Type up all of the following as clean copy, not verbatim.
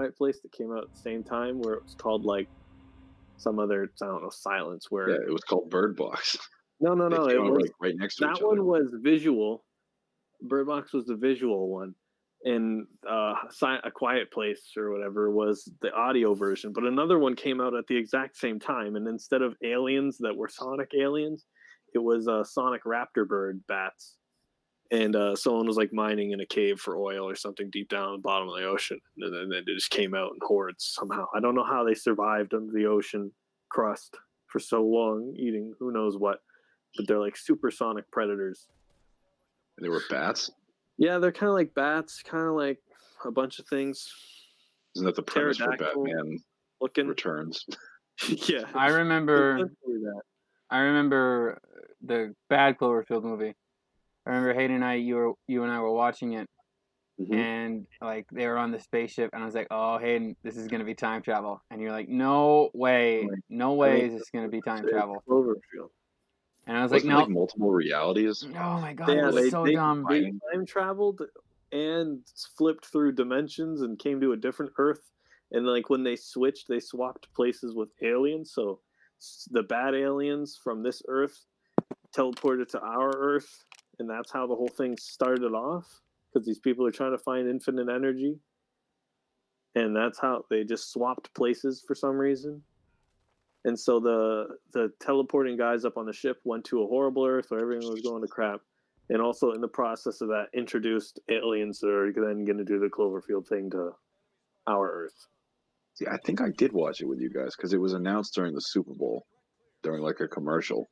Quiet Place that came out at the same time where it was called like some other, I don't know, Silence, Yeah, where it was called Bird Box. They no, came it out was like right next to each that other. one was visual. Bird Box was the visual one, and A Quiet Place or whatever was the audio version. But another one came out at the exact same time, and instead of aliens that were Sonic aliens, it was Sonic Raptor bird bats. And someone was like mining in a cave for oil or something deep down at the bottom of the ocean, and then it just came out in hordes somehow. I don't know how they survived under the ocean crust for so long, eating who knows what, but they're like supersonic predators. They were bats. Yeah, they're kind of like bats, kind of like a bunch of things. Isn't that the premise for Pterodactyl Batman looking. Returns? Yeah, I it's remember essentially that. the bad Cloverfield movie. I remember Hayden and you and I were watching it, and like they were on the spaceship, and I was like, "Oh, Hayden, this is gonna be time travel," and you're like, "No way, Like, no I way think is this gonna be time it's travel." Cloverfield. And I was like, Wasn't it like "No." multiple realities? Oh my god, it Yeah, was they so they dumb. they time traveled and flipped through dimensions and came to a different Earth. And like when they switched, they swapped places with aliens. So the bad aliens from this Earth teleported to our Earth, and that's how the whole thing started off. Because these people are trying to find infinite energy, and that's how they just swapped places for some reason. And so the teleporting guys up on the ship went to a horrible Earth where everything was going to crap. And also in the process of that, introduced aliens that are then going to do the Cloverfield thing to our Earth. See, I think I did watch it with you guys because it was announced during the Super Bowl, during like a commercial.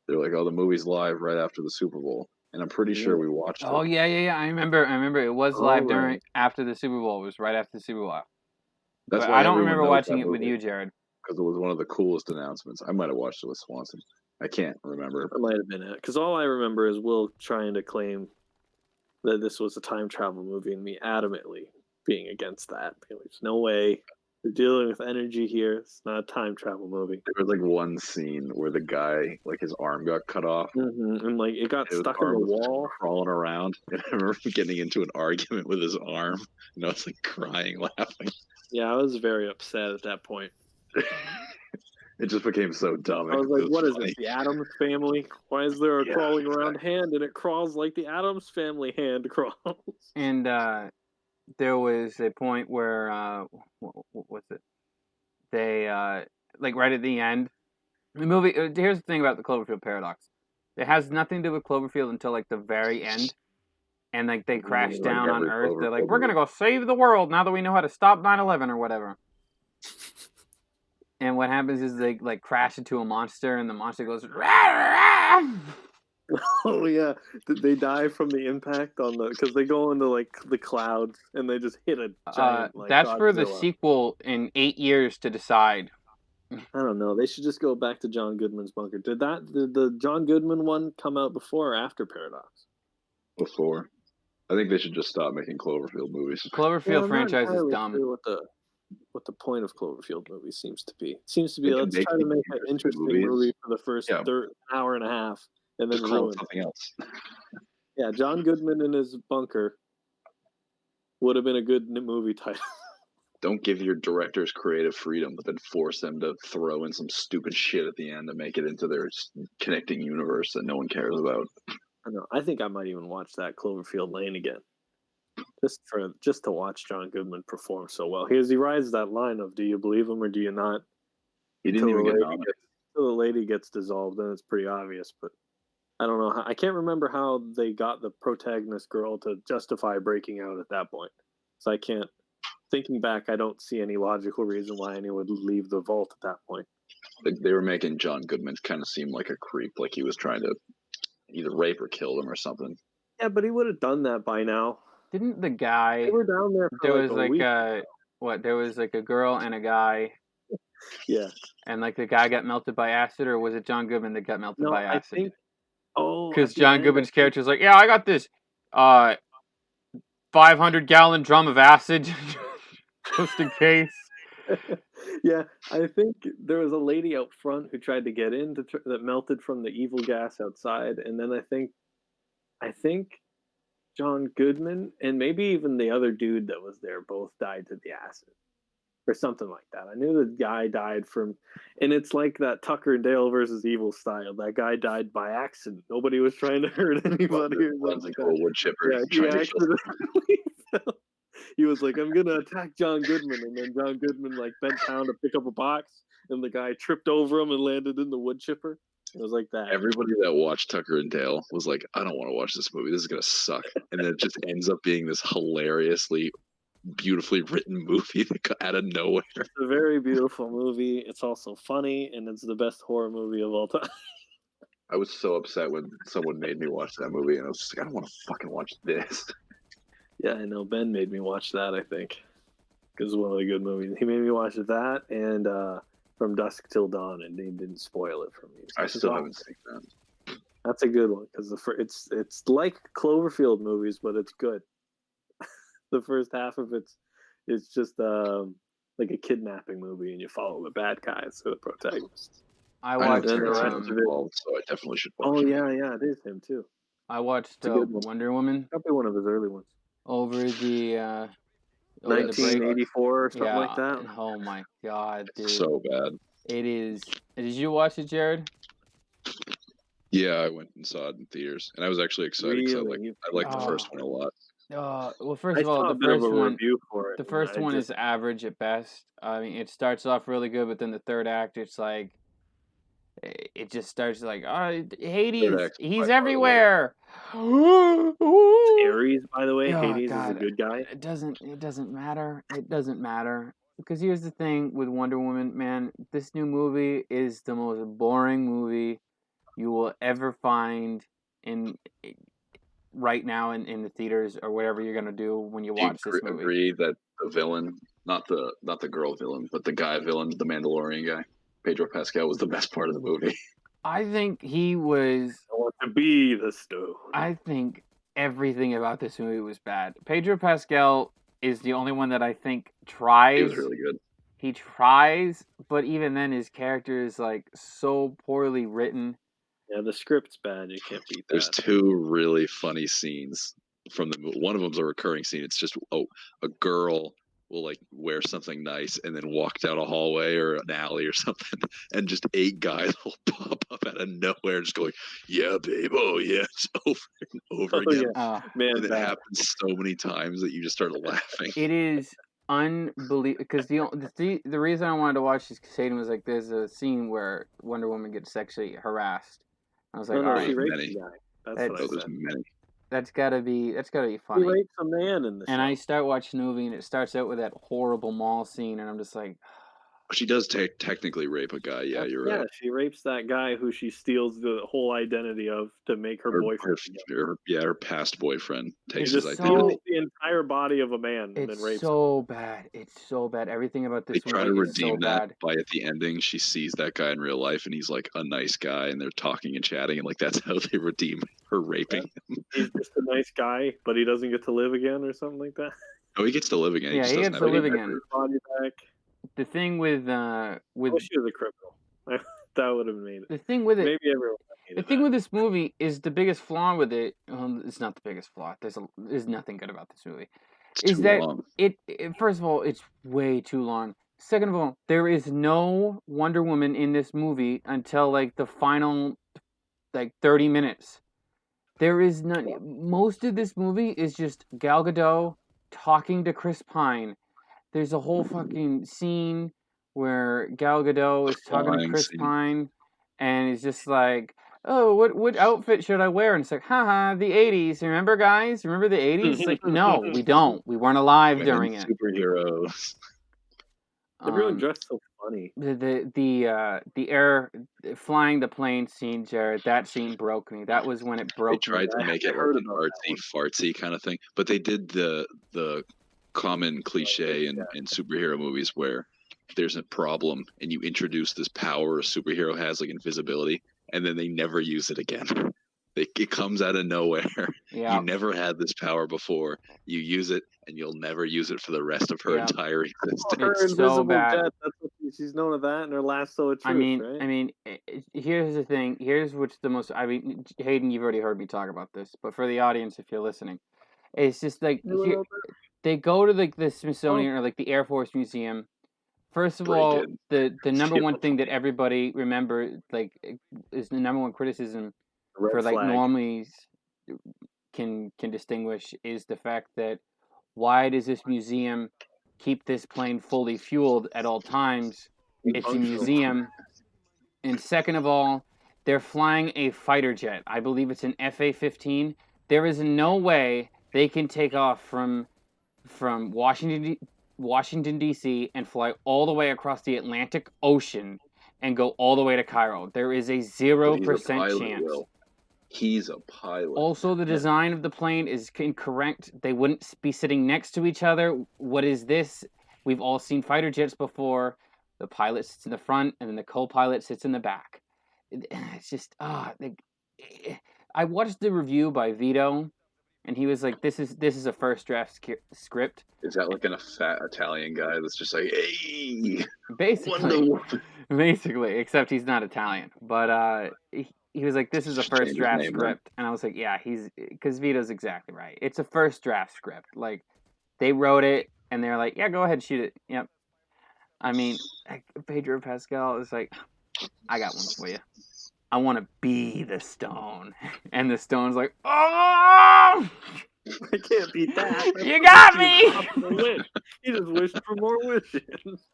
They're like, "Oh, the movie's live right after the Super Bowl," and I'm pretty sure we watched Oh it. yeah. I remember it was live during after the Super Bowl. It was right after the Super Bowl. That's But why I don't everyone remember knows watching that it with movie you, Jared. because it was one of the coolest announcements. I might have watched it with Swanson. I can't remember. That might have been it. Because all I remember is Will trying to claim that this was a time travel movie and me adamantly being against that. There's no way. We're dealing with energy here. It's not a time travel movie. There was like one scene where the guy, like his arm got cut off. And like it got His stuck in the arm was wall. crawling around. And I remember getting into an argument with his arm. And I was like crying, laughing. Yeah, I was very upset at that point. It just became so dumb. I was like, what is funny. this, the Addams family? Why is there a Yeah, crawling around hand and it crawls like the Addams family hand crawls? And there was a point where what was it? They like right at the end, the movie. Here's the thing about the Cloverfield paradox. It has nothing to do with Cloverfield until like the very end, and like they crash like down on every Earth. They're like, Cloverfield "We're gonna go save the world now that we know how to stop 9/11 or whatever." And what happens is they like crash into a monster, and the monster goes. Rah, rah! Oh yeah, they die from the impact on the because they go into like the clouds and they just hit a giant like That's Godzilla. for the sequel in 8 years to decide. I don't know. They should just go back to John Goodman's bunker. Did the John Goodman one come out before or after Paradox? Before. I think they should just stop making Cloverfield movies. Cloverfield franchise is dumb. Sure what the point of Cloverfield movie seems to be. It seems to be They can let's make try to make an interesting movie for the first hour and a half and then just call ruin it something else. Yeah, John Goodman in his bunker would have been a good movie title. Don't give your directors creative freedom, but then force them to throw in some stupid shit at the end to make it into their connecting universe that no one cares about. I know. I think I might even watch that Cloverfield Lane again, just to watch John Goodman perform so well. He rides that line of "Do you believe him or do you not?" He didn't even get nominated. Until the lady gets dissolved, then it's pretty obvious. But I don't know. I can't remember how they got the protagonist girl to justify breaking out at that point. So I can't. Thinking back, I don't see any logical reason why anyone would leave the vault at that point. They were making John Goodman kind of seem like a creep, like he was trying to either rape or kill them or something. Yeah, but he would have done that by now. Didn't the guy? They were down there. There was like there was like a girl and a guy. Yeah. And like the guy got melted by acid, or was it John Goodman that got melted by acid? I think. Because John Goodman's character is like, yeah, I got this 500-gallon drum of acid, just in case. Yeah, I think there was a lady out front who tried to get in that melted from the evil gas outside, and then I think John Goodman, and maybe even the other dude that was there both died to the acid or something like that. I knew the guy died from, and it's like that Tucker and Dale versus Evil style. That guy died by accident. Nobody was trying to hurt anybody or Runs something like into a that. wood chipper Yeah, he trying to kill accidentally fell. He was like, "I'm gonna attack John Goodman," and then John Goodman like bent down to pick up a box, and the guy tripped over him and landed in the wood chipper. It was like that. everybody that watched Tucker and Dale was like, I don't want to watch this movie. This is gonna suck. And then it just ends up being this hilariously, beautifully written movie out of nowhere. It's a very beautiful movie. It's also funny, and it's the best horror movie of all time. I was so upset when someone made me watch that movie, and I was just like, I don't want to fucking watch this. Yeah, I know. Ben made me watch that, I think, because it's one of the good movies. He made me watch that and From Dusk Till Dawn, and he didn't spoil it for me. I It's still awesome. haven't seen that. That's a good one because it's like Cloverfield movies, but it's good. The first half of it's just like a kidnapping movie, and you follow the bad guys, the protagonists. I I know watched. then the rest Tarantino's of it- involved, so I definitely should watch Oh it. yeah, it is him too. I watched It's a good one. Wonder Woman Probably one of his early ones. over the break. 1984 or something Yeah. like that. Oh my god, dude! So bad. It is. Did you watch it, Jared? Yeah, I went and saw it in theaters, and I was actually excited because Really? I liked the Oh. first one a lot. Well, first I of all, saw the a bit of first a one. review for it. The and first I one just- is average at best. I mean, it starts off really good, but then the third act, it's like it just starts like, oh, Hades, act's by he's far the everywhere. Ares, by the way, Oh, Hades is a God. good guy. It doesn't matter. It doesn't matter. Because here's the thing with Wonder Woman, man, this new movie is the most boring movie you will ever find in right now in the theaters or whatever you're gonna do when you Do you watch this movie. agree that the villain, not the girl villain, but the guy villain, the Mandalorian guy, Pedro Pascal, was the best part of the movie? I think he was. I want to be the stone. I think everything about this movie was bad. Pedro Pascal is the only one that I think tries. He was really good. He tries, but even then, his character is like so poorly written. Yeah, the script's bad. You can't beat that. There's two really funny scenes from the movie. One of them's a recurring scene. It's just a girl will like wear something nice and then walk down a hallway or an alley or something, and just 8 guys will pop up out of nowhere, just going, "Yeah, babe, oh yeah," it's over and over Oh, again. yeah. Man, And it bad. happens so many times that you just start laughing. It is unbelievable because the reason I wanted to watch this because Hayden was like, "There's a scene where Wonder Woman gets sexually harassed." I was like, No, "All she right, raped many. the guy. That's That's- what I Oh, there's said. many. that's gotta be He funny." rapes a man in the And show. I start watching the movie, and it starts out with that horrible mall scene, and I'm just like, She does technically rape a guy. Yeah, you're Yeah, right. she rapes that guy who she steals the whole identity of to make her boyfriend. again. Her past boyfriend takes It's his so- identity. Steals the entire body of a man and then it's rapes him. so bad. It's so bad. Everything about They this try to movie is so redeem that bad. by at the ending she sees that guy in real life and he's like a nice guy and they're talking and chatting and like that's how they redeem her raping him. He's just a nice guy, but he doesn't get to live again or something like that. Oh, he gets to live again. Yeah, just he doesn't gets have to live any- again. His body back. The thing with I wish he was a criminal. That would have made it. the thing with it, Maybe everyone the hated thing that. with this movie is the biggest flaw with it. It's not the biggest flaw. There's nothing good about this movie. It's is too that- long. It first of all, it's way too long. Second of all, there is no Wonder Woman in this movie until like the final, like 30 minutes. There is none. Most of this movie is just Gal Gadot talking to Chris Pine. There's a whole fucking scene where Gal Gadot is talking to Flying Chris scene. Pine, and he's just like, "Oh, what outfit should I wear?" And it's like, haha, the 80s. Remember, guys? Remember the 80s? It's like, no, we don't. We weren't alive Women during it. superheroes. Everyone Um, dressed so funny. the air flying the plane scene, Jared. That scene broke me. That was when it They broke me. tried to I make it heard like an about that artsy fartsy kind of thing, but they did the common cliche in superhero movies where there's a problem and you introduce this power a superhero has, like invisibility, and then they never use it again. It comes out of nowhere. Yeah. You never had this power before. You use it, and you'll never use it for the rest of her Yeah. entire existence. Her It's so invisible bad. jet. That's what she's known of that, and her lasso of truth. Right? Here's the thing. Here's what's the most. I mean, Hayden, you've already heard me talk about this, but for the audience, if you're listening, It's just like they go to like the Smithsonian or like the Air Force Museum. First of all, the number one thing that everybody is the number one criticism for like normies can distinguish is the fact that why does this museum keep this plane fully fueled at all times? It's a museum. And second of all, they're flying a fighter jet. I believe it's an FA-15. There is no way they can take off from Washington D.C. and fly all the way across the Atlantic Ocean and go all the way to Cairo. There is a 0% chance. He's a pilot. Also, the design of the plane is incorrect. They wouldn't be sitting next to each other. What is this? We've all seen fighter jets before. The pilot sits in the front, and then the co-pilot sits in the back. It's just I watched the review by Vito, and he was like, "This is a first draft script." Is that like a fat Italian guy that's just like, "Hey, basically, except he's not Italian, but he was like, "This is a first draft script," and I was like, "Yeah, because Vito's exactly right. It's a first draft script. Like, they wrote it, and they're like, yeah, go ahead, shoot it. Yep." I mean, Pedro Pascal is like, "I got one for you. I want to be the Stone," and the Stone's like, "Oh, I can't beat that. You got me." He just wished for more wishes.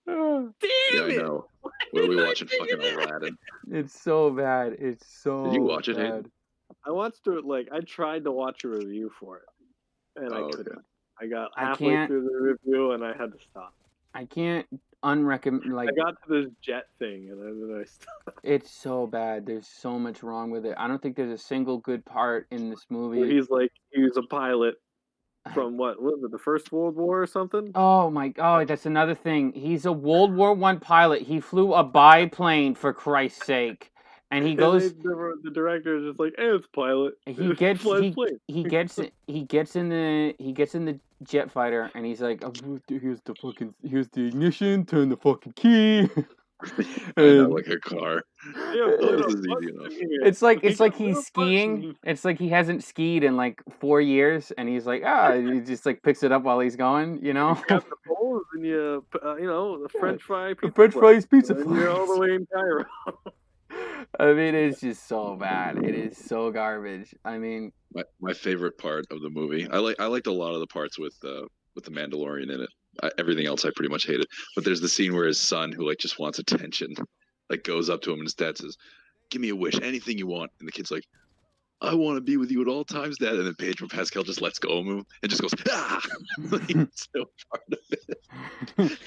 Damn yeah, it! I know. Where are we watching fucking Aladdin? It's so bad. It's so Did you watch it, bad. Hayden? I watched it, I tried to watch a review for it, and I couldn't. I got halfway through the review, and I had to stop. I can't unrecommend, I got to this jet thing, and then I stopped. It's so bad. There's so much wrong with it. I don't think there's a single good part in this movie. Where he's a pilot from what was it, the First World War or something? Oh my god, that's another thing. He's a World War I pilot. He flew a biplane, for Christ's sake. And he goes. The director is just like, "Hey, it's pilot." He gets in the jet fighter, and he's like, "Here's the ignition. Turn the fucking key." I know, like a car. Yeah, this is easy enough. It's like he's skiing. It's like he hasn't skied in like 4 years, and he's like, he just like picks it up while he's going, you know. You grab the bowls and the French fry pizza. French fries pizza. And you're all the way in Cairo. I mean, it's just so bad. It is so garbage. I mean, my favorite part of the movie. I liked a lot of the parts with the Mandalorian in it. Everything else I pretty much hated. But there's the scene where his son, who like just wants attention, like goes up to him and his dad says, "Give me a wish, anything you want." And the kid's like, "I want to be with you at all times, Dad." And then Pedro Pascal just lets go of him and just goes, "Ah!" It's so part of it.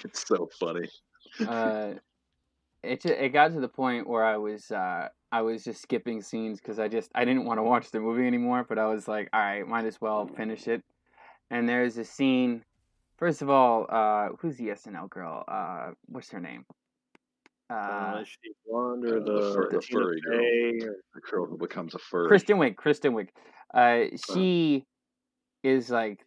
It's so funny. It got to the point where I was just skipping scenes because I didn't want to watch the movie anymore. But I was like, all right, might as well finish it. And there's a scene. First of all, who's the SNL girl? What's her name? She's blonde or the furry girl. The girl who becomes a furry. Kristen Wiig. She is like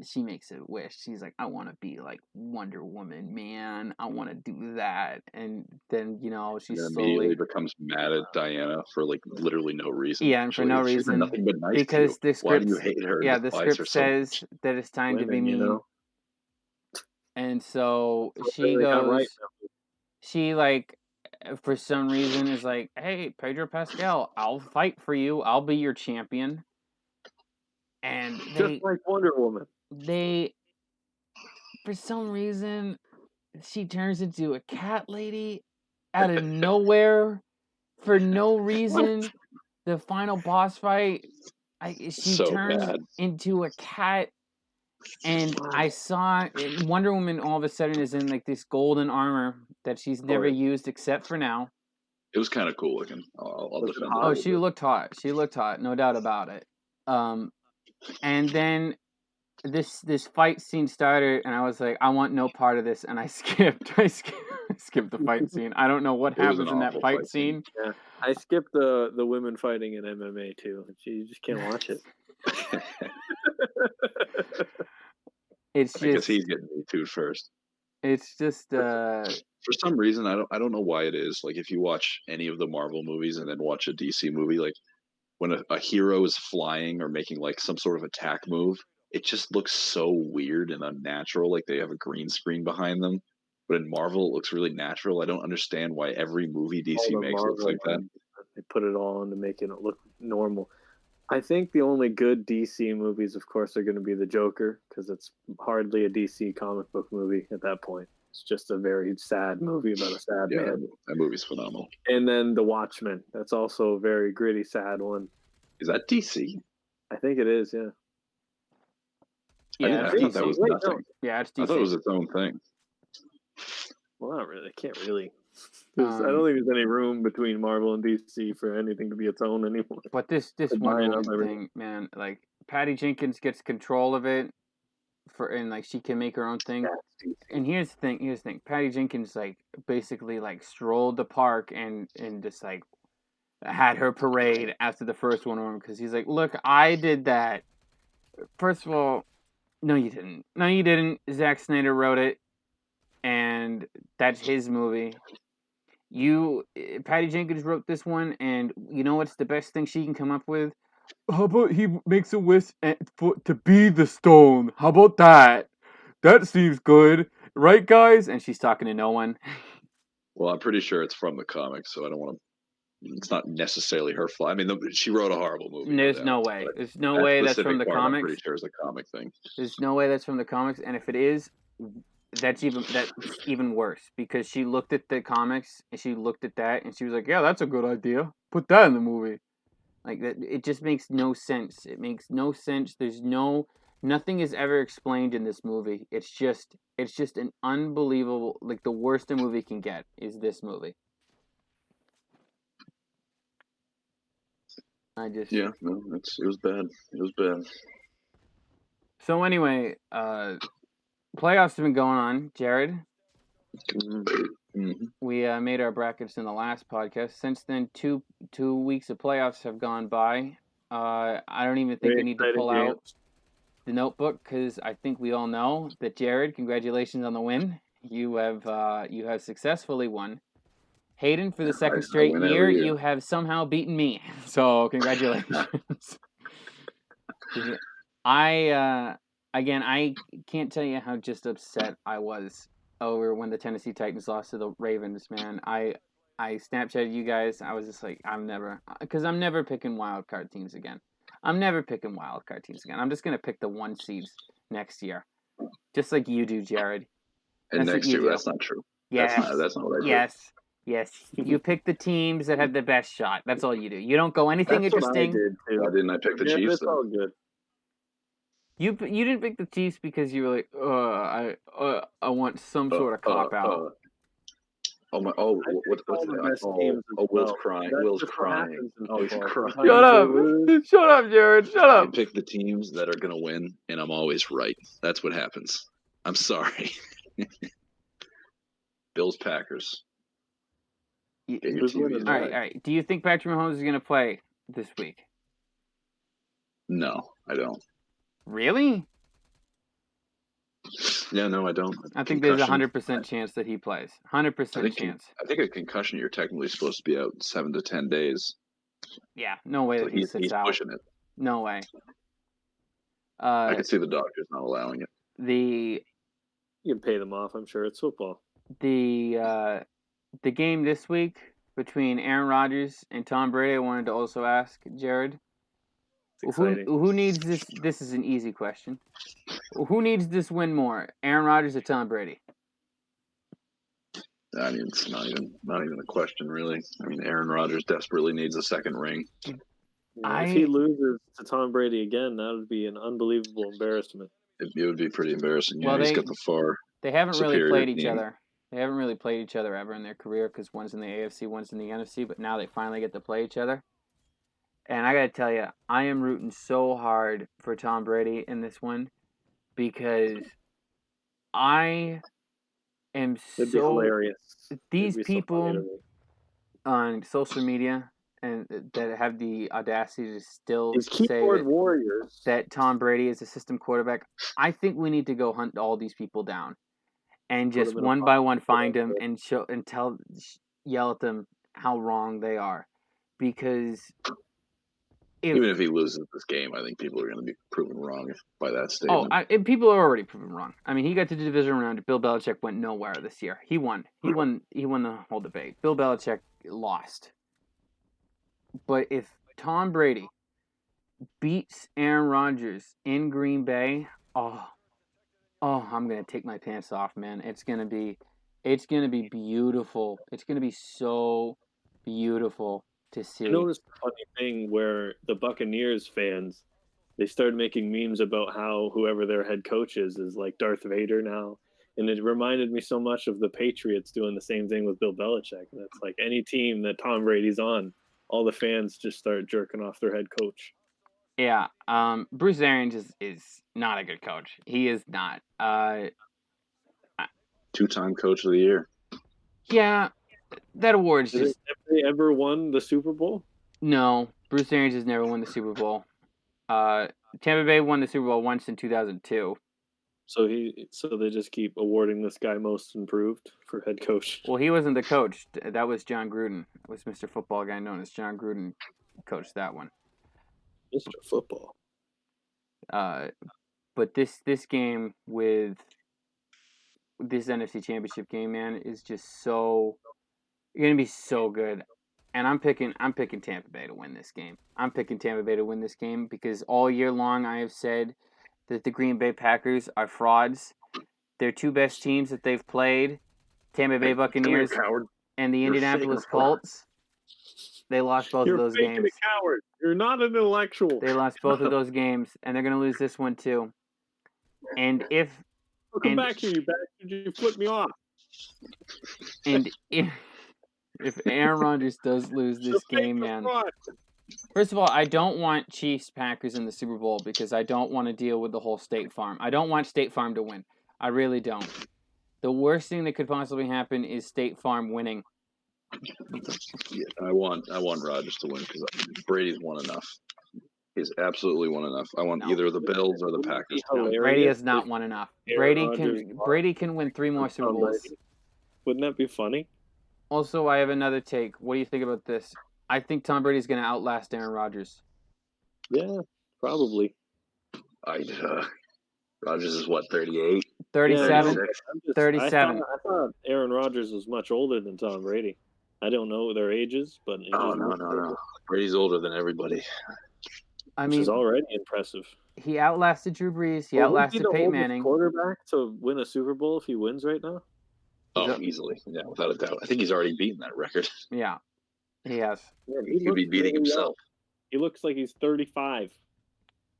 she makes a wish. She's like, "I want to be like Wonder Woman, man. I want to do that." And then she immediately becomes mad at Diana for like literally no reason. Yeah, and for no reason. Nothing but nice because the script. Why do you hate her? Yeah, the script says that it's time to be mean. And so she goes. She like, for some reason, is like, "Hey, Pedro Pascal, I'll fight for you. I'll be your champion." And just like Wonder Woman. For some reason, she turns into a cat lady out of nowhere for no reason. The final boss fight, she turns into a cat, and I saw Wonder Woman all of a sudden is in like this golden armor that she's never used except for now. It was kind of cool looking. I'll defend it. She looked hot. She looked hot, no doubt about it. And then this fight scene started, and I was like, I want no part of this, and I skipped the fight scene. I don't know what happens in that fight scene. Yeah, I skipped the women fighting in MMA too. You just can't watch it. It's I guess he's getting me too first. It's just for some reason I don't know why it is. Like if you watch any of the Marvel movies and then watch a DC movie, like when a hero is flying or making like some sort of attack move, it just looks so weird and unnatural. Like they have a green screen behind them. But in Marvel, it looks really natural. I don't understand why every movie All DC the makes looks Marvel like that. ones, they put it all into making it look normal. I think the only good DC movies, of course, are going to be the Joker, because it's hardly a DC comic book movie at that point. It's just a very sad movie about a sad Yeah, man. that movie's phenomenal. And then The Watchmen. That's also a very gritty, sad one. Is that DC? I think it is, yeah. Yeah, I it's thought that DC. was Wait, nothing. Yeah, it's I thought it was DC. its own thing. Well, not really. I can't really. I don't think there's any room between Marvel and DC for anything to be its own anymore. But this Combine Wonder up Woman everything. thing, man, like Patty Jenkins gets control of it, and like she can make her own thing. That's DC. And here's the thing. Patty Jenkins like basically like strolled the park and just like had her parade after the first Wonder Woman, because he's like, look, I did that. First of all, no, you didn't. No, you didn't. Zack Snyder wrote it, and that's his movie. Patty Jenkins wrote this one, and you know what's the best thing she can come up with? How about he makes a wish to be the stone? How about that? That seems good, right, guys? And she's talking to no one. Well, I'm pretty sure it's from the comics, so I don't want to. It's not necessarily her fly. I mean, she wrote a horrible movie. There's doubt, no way. but There's no that way that's specific from the part, I'm comics. pretty sure is a comic thing. There's no way that's from the comics, and if it is, that's even worse, because she looked at the comics and she looked at that and she was like, "Yeah, that's a good idea. Put that in the movie." Like that, it just makes no sense. It makes no sense. Nothing is ever explained in this movie. It's just an unbelievable, like the worst a movie can get is this movie. Yeah, no, it was bad. It was bad. So anyway, playoffs have been going on, Jared. Mm-hmm. We made our brackets in the last podcast. Since then, two weeks of playoffs have gone by. I don't even think I need to pull out the notebook, because I think we all know that, Jared, congratulations on the win. You have successfully won. Hayden, for the second straight year, you have somehow beaten me. So congratulations. Again, I can't tell you how just upset I was over when the Tennessee Titans lost to the Ravens, man. I Snapchatted you guys. I was just like, I'm never picking wild card teams again. I'm just gonna pick the 1 seeds next year, just like you do, Jared. And next year, that's not true. Yes, that's not what I did. Yes. You pick the teams that have the best shot. That's all you do. You don't go anything interesting. What I did too. Why didn't I pick the Chiefs? That's all good. You didn't pick the Chiefs because you were like, I want some sort of cop out. What's that? Will's crying. Will's crying. Oh, he's crying. Shut up, Jared. Shut up. I pick the teams that are gonna win, and I'm always right. That's what happens. I'm sorry. Bills, Packers. All right. Do you think Patrick Mahomes is going to play this week? No, I don't. Really? Yeah, no, I don't. I think there's a 100% chance that he plays. 100% chance. I think a concussion, you're technically supposed to be out 7 to 10 days. Yeah, no way that he sits out. He's pushing it. No way. I could see the doctors not allowing it. You can pay them off. I'm sure it's football. The game this week between Aaron Rodgers and Tom Brady, I wanted to also ask Jared. Who needs this? This is an easy question. Who needs this win more, Aaron Rodgers or Tom Brady? I mean, it's not even a question, really. I mean, Aaron Rodgers desperately needs a second ring. If he loses to Tom Brady again, that would be an unbelievable embarrassment. It would be pretty embarrassing. Yeah, well, he's got the far. They haven't really played each team. other. They haven't really played each other ever in their career, because one's in the AFC, one's in the NFC, but now they finally get to play each other. And I got to tell you, I am rooting so hard for Tom Brady in this one, because I am It'd be hilarious. These people on social media and that have the audacity to still say warriors that Tom Brady is a system quarterback. I think we need to go hunt all these people down and just one by one find them and yell at them how wrong they are, because Even if he loses this game, I think people are going to be proven wrong by that statement. And people are already proven wrong. I mean, he got to the division round. Bill Belichick went nowhere this year. He won. He won the whole debate. Bill Belichick lost. But if Tom Brady beats Aaron Rodgers in Green Bay, I'm gonna take my pants off, man. It's gonna be beautiful. It's gonna be so beautiful to see. I noticed a funny thing where the Buccaneers fans, they started making memes about how whoever their head coach is like Darth Vader now. And it reminded me so much of the Patriots doing the same thing with Bill Belichick. And it's like any team that Tom Brady's on, all the fans just start jerking off their head coach. Yeah, Bruce Arians is not a good coach. He is not. 2-time coach of the year. Yeah, that award's just... Have they ever won the Super Bowl? No, Bruce Arians has never won the Super Bowl. Tampa Bay won the Super Bowl once in 2002. So they just keep awarding this guy most improved for head coach. Well, he wasn't the coach. That was John Gruden. It was Mr. Football guy known as John Gruden coached that one. Mr. Football. But this game with this NFC Championship game, man, is just so gonna be so good. And I'm picking Tampa Bay to win this game. I'm picking Tampa Bay to win this game because all year long I have said that the Green Bay Packers are frauds. Their two best teams that they've played, Tampa Bay Buccaneers and the Indianapolis Colts, they lost both of those games. You're a coward. You're not an intellectual. They lost both of those games, and they're going to lose this one too. And if... Welcome back here, you bastard. You flipped me off. And if Aaron Rodgers does lose this game, man... First of all, I don't want Chiefs-Packers in the Super Bowl because I don't want to deal with the whole State Farm. I don't want State Farm to win. I really don't. The worst thing that could possibly happen is State Farm winning. Yeah, I want Rodgers to win because Brady's won enough. He's absolutely won enough. I want either the Bills or the Packers. No, Brady has not won enough. Brady can win 3 more Super Bowls. Wouldn't that be funny? Also, I have another take. What do you think about this? I think Tom Brady's going to outlast Aaron Rodgers. Yeah, probably. Rodgers is what, 38? 37? 37. I thought Aaron Rodgers was much older than Tom Brady. I don't know their ages, but... No. Brady's older than everybody. Which is already impressive. He outlasted Drew Brees. He outlasted Peyton Manning. Quarterback to win a Super Bowl if he wins right now? Oh, easily. Yeah, without a doubt. I think he's already beaten that record. Yeah, he has. Yeah, he could be beating himself. He looks like he's 35.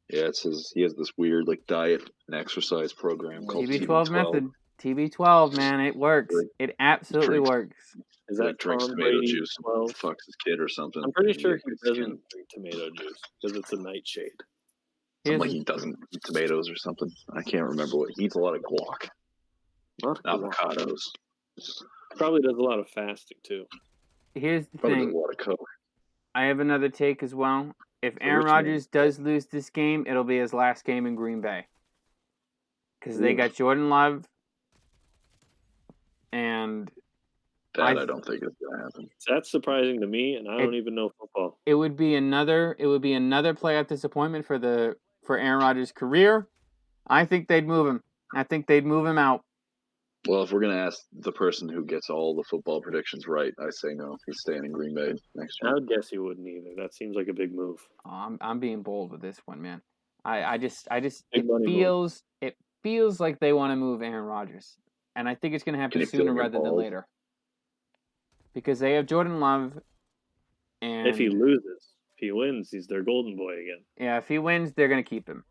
Yeah, he has this weird diet and exercise program called TB12 method. TB12, man, it works. It absolutely works. Is that drinks tomato juice? Fucks his kid or something. I'm pretty sure he doesn't drink tomato juice because it's a nightshade. He doesn't eat tomatoes or something. I can't remember what he eats. A lot of guac, avocados. Probably does a lot of fasting too. Here's the thing. Does a lot of coke. I have another take as well. If Aaron Rodgers does lose this game, it'll be his last game in Green Bay. Because they got Jordan Love. And... I don't think it's going to happen. That's surprising to me, and I don't even know football. It would be another playoff disappointment for Aaron Rodgers' career. I think they'd move him. I think they'd move him out. Well, if we're going to ask the person who gets all the football predictions right, I say no. He's staying in Green Bay next year. I would guess he wouldn't either. That seems like a big move. I'm being bold with this one, man. It feels like they want to move Aaron Rodgers, and I think it's going to happen sooner rather than later. Because they have Jordan Love, and if he wins, he's their golden boy again. Yeah, if he wins, they're going to keep him.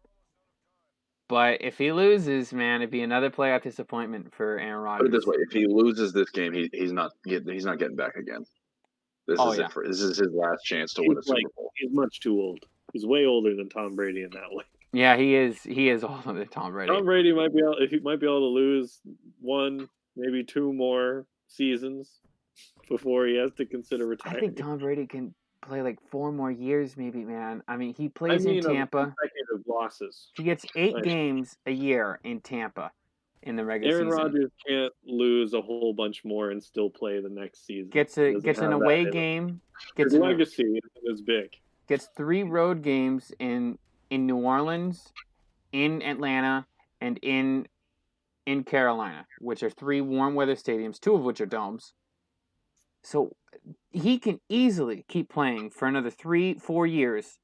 But if he loses, man, it'd be another playoff disappointment for Aaron Rodgers. Put it this way: if he loses this game, he's not getting back again. This is his last chance to win a Super Bowl. He's much too old. He's way older than Tom Brady in that way. Yeah, he is. He is older than Tom Brady. Tom Brady might be able to lose 1, maybe 2 more seasons before he has to consider retiring. I think Tom Brady can play 4 more years, maybe, man. I mean, he plays in Tampa. Consecutive losses. He gets 8 games a year in Tampa in the regular season. Aaron Rodgers can't lose a whole bunch more and still play the next season. Gets an away game. His legacy is big. gets 3 road games in New Orleans, in Atlanta, and in Carolina, which are 3 warm weather stadiums, 2 of which are domes. So he can easily keep playing for another 3-4 years.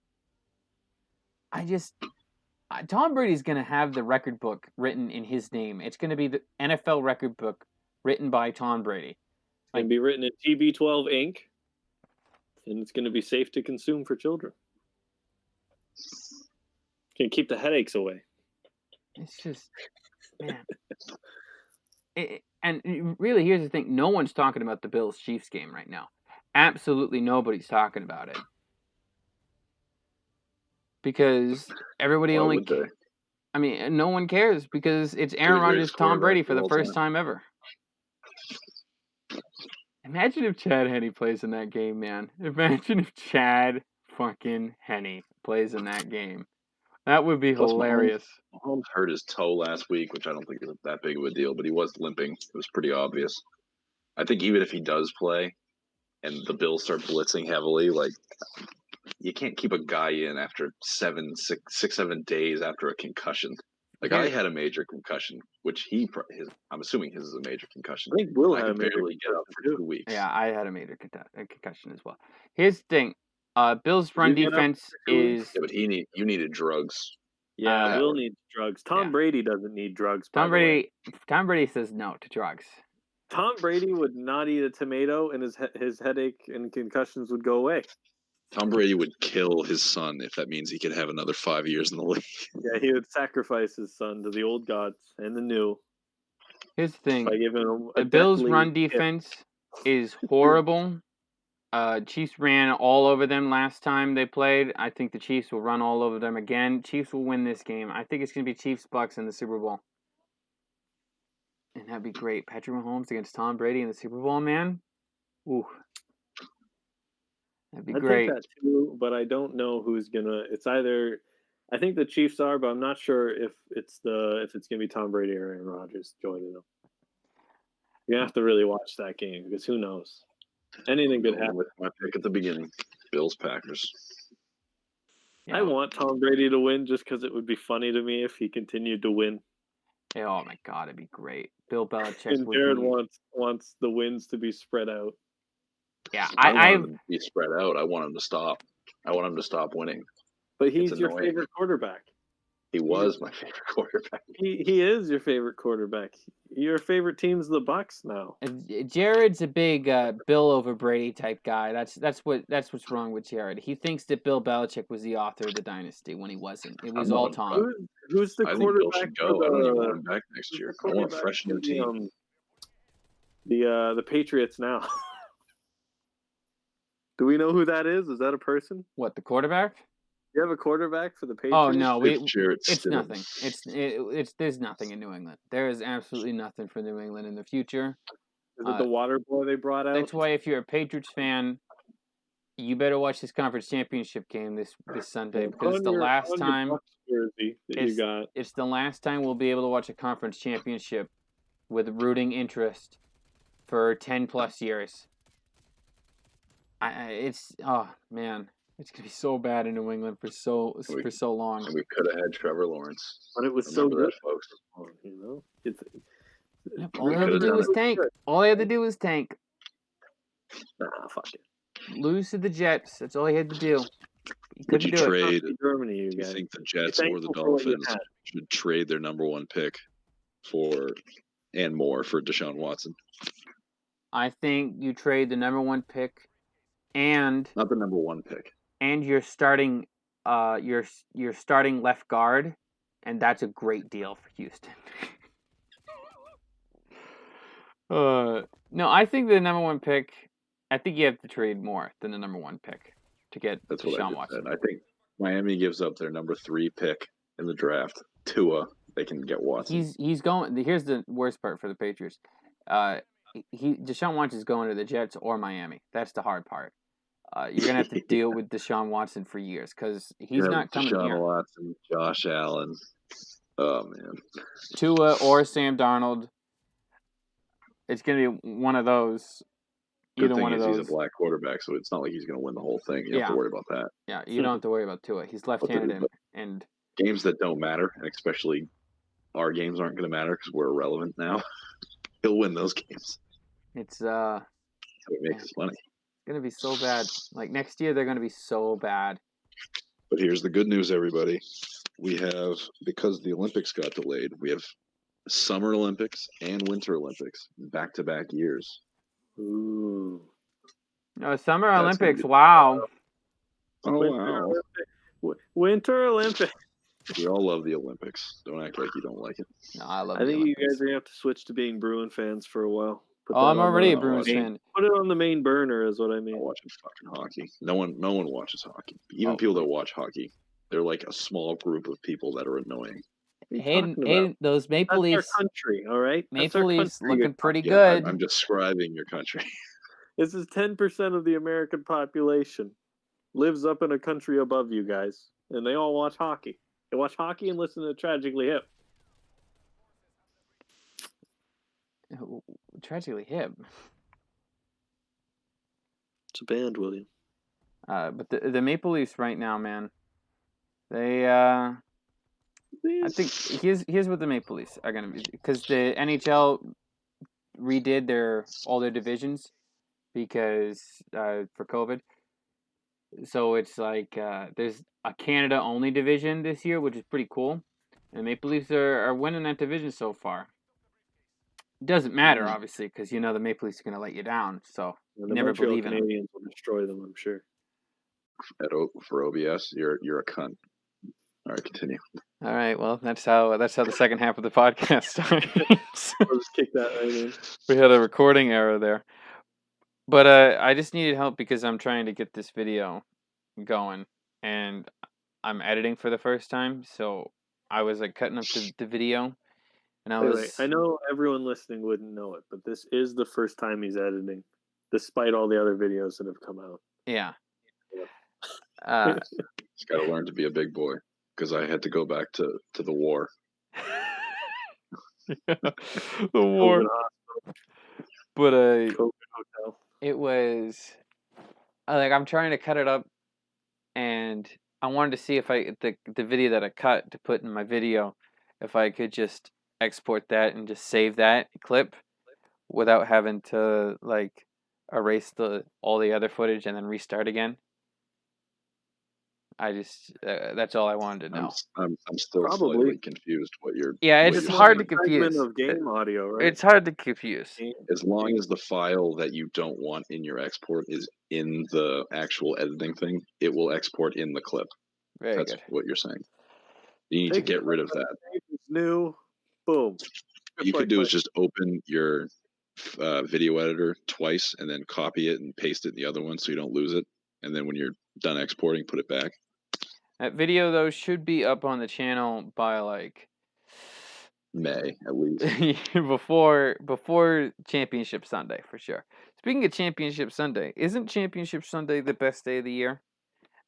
Tom Brady's going to have the record book written in his name. It's going to be the NFL record book written by Tom Brady. It's going to be written in TB12 ink, and it's going to be safe to consume for children. Can keep the headaches away. It's just, man. And really, here's the thing. No one's talking about the Bills-Chiefs game right now. Absolutely nobody's talking about it. Because everybody only... I mean, no one cares because it's Aaron Rodgers, Tom Brady for the first time ever. Imagine if Chad Henne plays in that game, man. Imagine if Chad fucking Henne plays in that game. That would be hilarious. Mahomes hurt his toe last week, which I don't think is that big of a deal, but he was limping. It was pretty obvious. I think even if he does play and the Bills start blitzing heavily, like, you can't keep a guy in after 7 days after a concussion. Like, I had a major concussion, which I'm assuming his is a major concussion. I think Will I could barely get up for 2 weeks. Yeah, I had a major concussion as well. Here's the thing. Bills' run defense is... Yeah, but you needed drugs. Yeah, Will needs drugs. Tom Brady doesn't need drugs. Tom Brady says no to drugs. Tom Brady would not eat a tomato, and his headache and concussions would go away. Tom Brady would kill his son if that means he could have another 5 years in the league. Yeah, he would sacrifice his son to the old gods and the new. Here's the thing. By giving him the Bills' run defense is horrible. Chiefs ran all over them last time they played. I think the Chiefs will run all over them again. Chiefs will win this game. I think it's going to be Chiefs-Bucks in the Super Bowl. And that'd be great. Patrick Mahomes against Tom Brady in the Super Bowl, man. Ooh. That'd be great. I think that too, but I don't know who's gonna. It's either, I think the Chiefs are, but I'm not sure if it's gonna be Tom Brady or Aaron Rodgers joining them. You're gonna have to really watch that game because who knows? Anything could happen. With my pick at the beginning, Bills Packers. Yeah. I want Tom Brady to win just because it would be funny to me if he continued to win. Yeah, oh my God, it'd be great. Bill Belichick. And Jared wants the wins to be spread out. Yeah, I want him to be spread out. I want him to stop. I want him to stop winning. But he's your favorite quarterback. He was my favorite quarterback. He is your favorite quarterback. Your favorite team's the Bucks now. Jared's a big Bill over Brady type guy. That's what's wrong with Jared. He thinks that Bill Belichick was the author of the dynasty when he wasn't. It was all Tom. Who's the quarterback? I think Bill should go. I don't even want him back next year. I want a fresh new team. The Patriots now. Do we know who that is? Is that a person? What, the quarterback? You have a quarterback for the Patriots? Oh no, it's nothing. It's there's nothing in New England. There is absolutely nothing for New England in the future. Is it the water boy they brought out? That's why if you're a Patriots fan, you better watch this conference championship game this Sunday because it's the last time. It's the last time we'll be able to watch a conference championship with rooting interest for 10+ years. Oh man. It's gonna be so bad in New England for so long. We could have had Trevor Lawrence, but it was so good, folks. You know, all they had to do was tank. All they had to do was tank. Nah, fuck it. Lose to the Jets. That's all he had to do. Would you trade? Germany, you think the Jets or the Dolphins should trade their number 1 pick for Deshaun Watson? I think you trade the number 1 pick and not the number 1 pick. And you're starting left guard, and that's a great deal for Houston. No, I think the number 1 pick. I think you have to trade more than the number 1 pick to get Deshaun Watson. I think Miami gives up their number 3 pick in the draft. Tua, they can get Watson. He's going. Here's the worst part for the Patriots. Deshaun Watson is going to the Jets or Miami. That's the hard part. You're gonna have to deal with Deshaun Watson for years because he's not coming here. Deshaun Watson, Josh Allen. Oh man. Tua or Sam Darnold. It's gonna be one of those. Good either thing one of is he's a those. black quarterback, so it's not like he's going to win the whole thing. You don't have Yeah. to worry about that. Yeah, you don't have to worry about Tua. He's left-handed and Games that don't matter, and especially our games aren't going to matter because we're irrelevant now. He'll win those games. it's So he makes his money. gonna be so bad. Like next year, they're gonna be so bad. But here's the good news, everybody. We have, because the Olympics got delayed, we have Summer Olympics and Winter Olympics back-to-back years. Ooh. No, Summer That's Olympics. gonna Wow. Oh, wow. Winter Olympics. We all love the Olympics. Don't act like you don't like it. No, I love I the think you Olympics. guys are gonna have to switch to being Bruin fans for a while. Put Oh, that I'm on already a the Bruins main- fan. Put it on the main burner, is what I Not mean. watching fucking hockey. No one watches hockey. Even Oh. people that watch hockey, they're like a small group of people that are annoying. What are you Hayden, talking about? those Maple That's Leafs, our country, all right. That's Maple our Leafs country. looking pretty Yeah, good. I'm describing your country. This is 10% of the American population lives up in a country above you guys, and they all watch hockey. They watch hockey and listen to Tragically Hip. Tragically Hip. It's a band, William. But the Maple Leafs right now, man, they I think here's what the Maple Leafs are gonna be, because the NHL redid all their divisions because for COVID. So it's like there's a Canada only division this year, which is pretty cool. And the Maple Leafs are winning that division so far. It doesn't matter, obviously, because you know the Maple Leafs are going to let you down. So And you the never Montreal believe in them. Canadiens will destroy them, I'm sure. For OBS, you're a cunt. All right, continue. All right, well, that's how the second half of the podcast starts. I'll just kick that right in. We had a recording error there. But I just needed help because I'm trying to get this video going, and I'm editing for the first time, so I was like cutting up the video, and Wait, I know everyone listening wouldn't know it, but this is the first time he's editing, despite all the other videos that have come out. Yeah. He's got to learn to be a big boy because I had to go back to the war. The war. But COVID hotel. it was like I'm trying to cut it up, and I wanted to see if the video that I cut to put in my video, if I could just export that and just save that clip without having to like erase all the other footage and then restart again. I just that's all I wanted to know. I'm still Probably. slightly confused what you're. Yeah, what it's you're hard to saying. confuse. Segment of game audio, right? It's hard to confuse. As long as the file that you don't want in your export is in the actual editing thing, it will export in the clip. Very That's good. what you're saying. You need to get rid of that. It's new. Boom. What you could do is just open your video editor twice and then copy it and paste it in the other one so you don't lose it. And then when you're done exporting, put it back. That video though should be up on the channel by like May at least. before Championship Sunday for sure. Speaking of Championship Sunday, isn't Championship Sunday the best day of the year?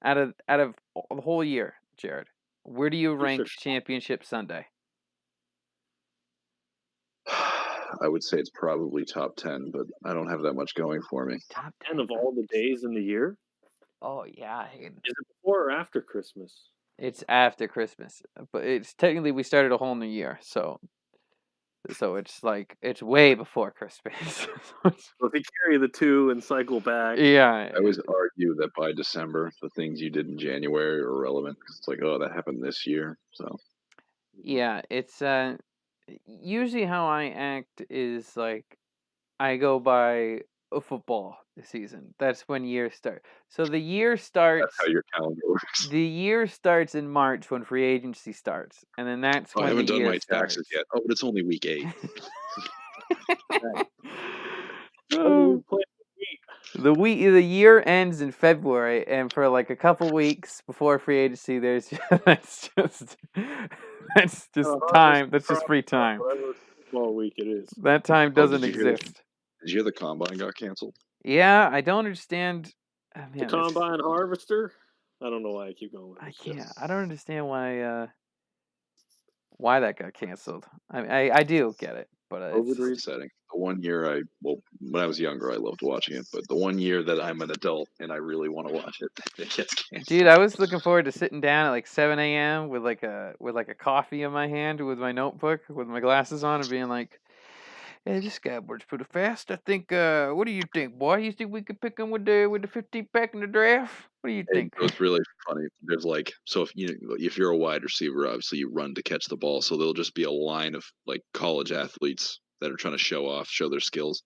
Out of the whole year, Jared, where do you rank Championship Sunday? I would say it's probably top 10, but I don't have that much going for me. Top 10 of all the days in the year? Oh yeah, Is it before or after Christmas? it's after Christmas, but it's technically we started a whole new year, so it's like it's way before Christmas. So if you carry the two and cycle back, Yeah, I always argue that by December, the things you did in January are irrelevant because it's like, oh, that happened this year. So yeah, it's usually how I act is like I go by a football season. That's when years start. So the year starts. that's how your calendar works. The year starts in March when free agency starts, and then that's Oh, when I haven't the done year my taxes starts. yet. Oh, but it's only week 8. Oh, the year ends in February, and for like a couple weeks before free agency, there's that's just time. That's just free time. whatever football week it is. That time doesn't did you hear exist. Did you hear the combine got canceled? Yeah, I don't understand. Oh, The man, combine harvester? I don't know why I keep going with I this. can't. I don't understand why that got canceled. I do get it, But COVID it's, reason. Setting. The one year when I was younger, I loved watching it, but the one year that I'm an adult and I really want to watch it, it gets canceled. dude, I was looking forward to sitting down at like 7 a.m. with like a coffee in my hand with my notebook with my glasses on and being like, "Hey, this guy works pretty fast. I think. What do you think, boy? You think we could pick him with the 15 pack in the draft? What do you think?" It was really funny. There's like, so if you're a wide receiver, obviously you run to catch the ball. So there'll just be a line of like college athletes that are trying to show their skills,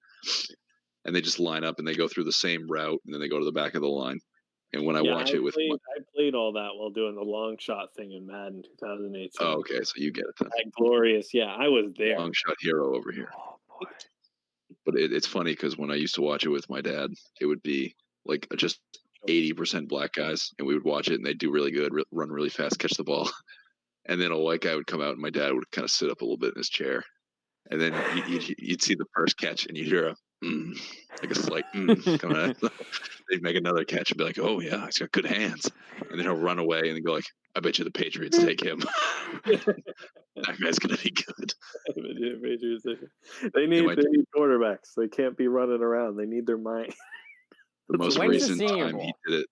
and they just line up and they go through the same route, and then they go to the back of the line. And when I watch it with, I played all that while doing the long shot thing in Madden 2018. oh, okay, so you get it then. That glorious, yeah, I was there. Long shot hero over here. Oh boy. But it's funny because when I used to watch it with my dad, it would be like just 80% black guys, and we would watch it, and they'd do really good, run really fast, catch the ball, and then a white guy would come out, and my dad would kind of sit up a little bit in his chair, and then you'd see the first catch, and you'd hear a like a slight coming out. They'd make another catch and be like, "Oh yeah, he's got good hands," and then he'll run away, and then go like, "I bet you the Patriots take him. That guy's gonna be good." They need quarterbacks. They can't be running around. They need their mind. The most When's the recent Senior time he Bowl? did it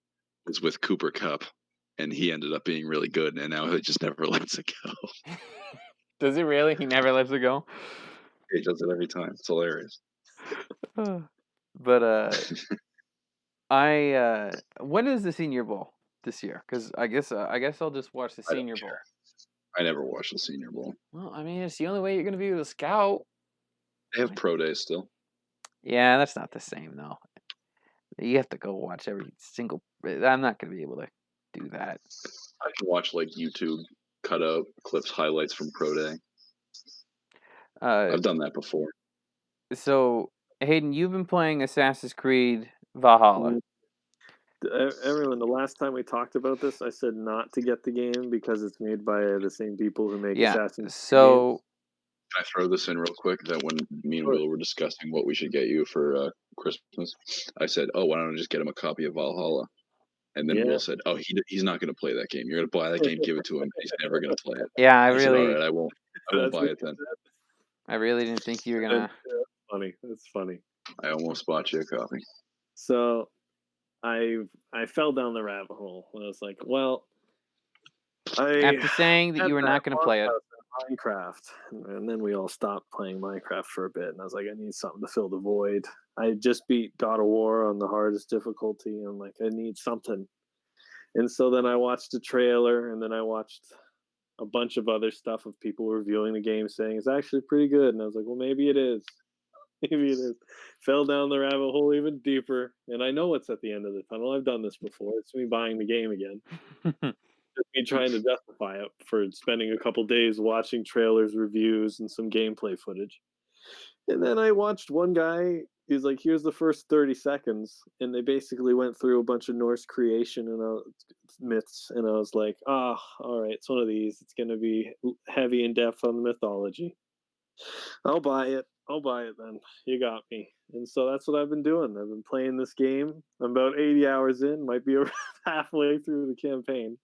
was with Cooper Kupp, and he ended up being really good, and now he just never lets it go. Does he really? He never lets it go. He does it every time. It's hilarious. But when is the Senior Bowl this year? Because I guess I'll just watch the I don't Senior Bowl. care. I never watched the Senior Bowl. Well, I mean, it's the only way you're gonna be able to scout. They have pro days still. Yeah, that's not the same though. You have to go watch every single. I'm not gonna be able to do that. I can watch like YouTube cutout clips, highlights from pro day. I've done that before. So Hayden, you've been playing Assassin's Creed Valhalla. Everyone, the last time we talked about this, I said not to get the game because it's made by the same people who make Assassin's Creed. So can I throw this in real quick? That when me and Will were discussing what we should get you for Christmas, I said, "Oh, why don't I just get him a copy of Valhalla?" And then Will said, "Oh, he's not going to play that game. You're going to buy that game, give it to him. He's never going to play it." Yeah, I said, "All right, I won't buy it then." I really didn't think you were gonna. That's funny. I almost bought you a copy. So, I fell down the rabbit hole. I was like, well, after saying that you were not going to play it, Minecraft, and then we all stopped playing Minecraft for a bit, and I was like, I need something to fill the void. I just beat God of War on the hardest difficulty, and I'm like, I need something. And so then I watched a trailer, and then I watched a bunch of other stuff of people reviewing the game saying it's actually pretty good, and I was like, well, maybe it is. Maybe it is. Fell down the rabbit hole even deeper, and I know what's at the end of the tunnel. I've done this before. It's me buying the game again. Just me trying to justify it for spending a couple days watching trailers, reviews, and some gameplay footage. And then I watched one guy. He's like, "Here's the first 30 seconds," and they basically went through a bunch of Norse creation and myths. And I was like, "Ah, all right, it's one of these. It's going to be heavy in depth on the mythology. I'll buy it. I'll buy it then. You got me." And so that's what I've been doing. I've been playing this game. I'm about 80 hours in. Might be halfway through the campaign.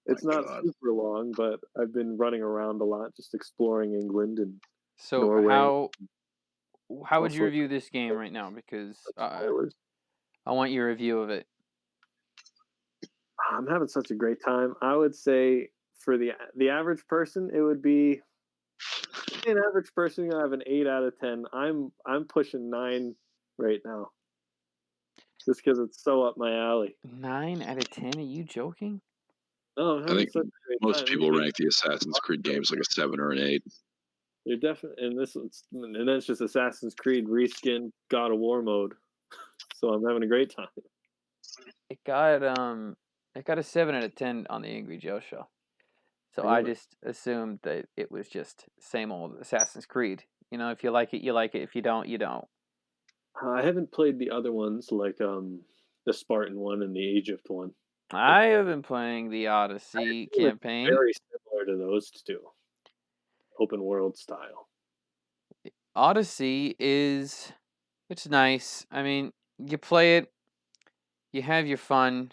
It's not super long, but I've been running around a lot, just exploring England and Norway. How would you review this game right now? Because I want your review of it. I'm having such a great time. I would say for the average person, it would be an average person. I have an 8 out of 10. I'm pushing 9 right now, just because it's so up my alley. 9 out of 10? Are you joking? No, I think most people rank the Assassin's Creed games like a 7 or an 8. They're definitely, and that's just Assassin's Creed reskin God of War mode. So I'm having a great time. It got a 7 out of 10 on the Angry Joe show. So really? I just assumed that it was just same old Assassin's Creed. You know, if you like it, you like it. If you don't, you don't. I haven't played the other ones like the Spartan one and the Egypt one. I have been playing the Odyssey campaign. Very similar to those two. Open world style. Odyssey it's nice. I mean, you play it, you have your fun,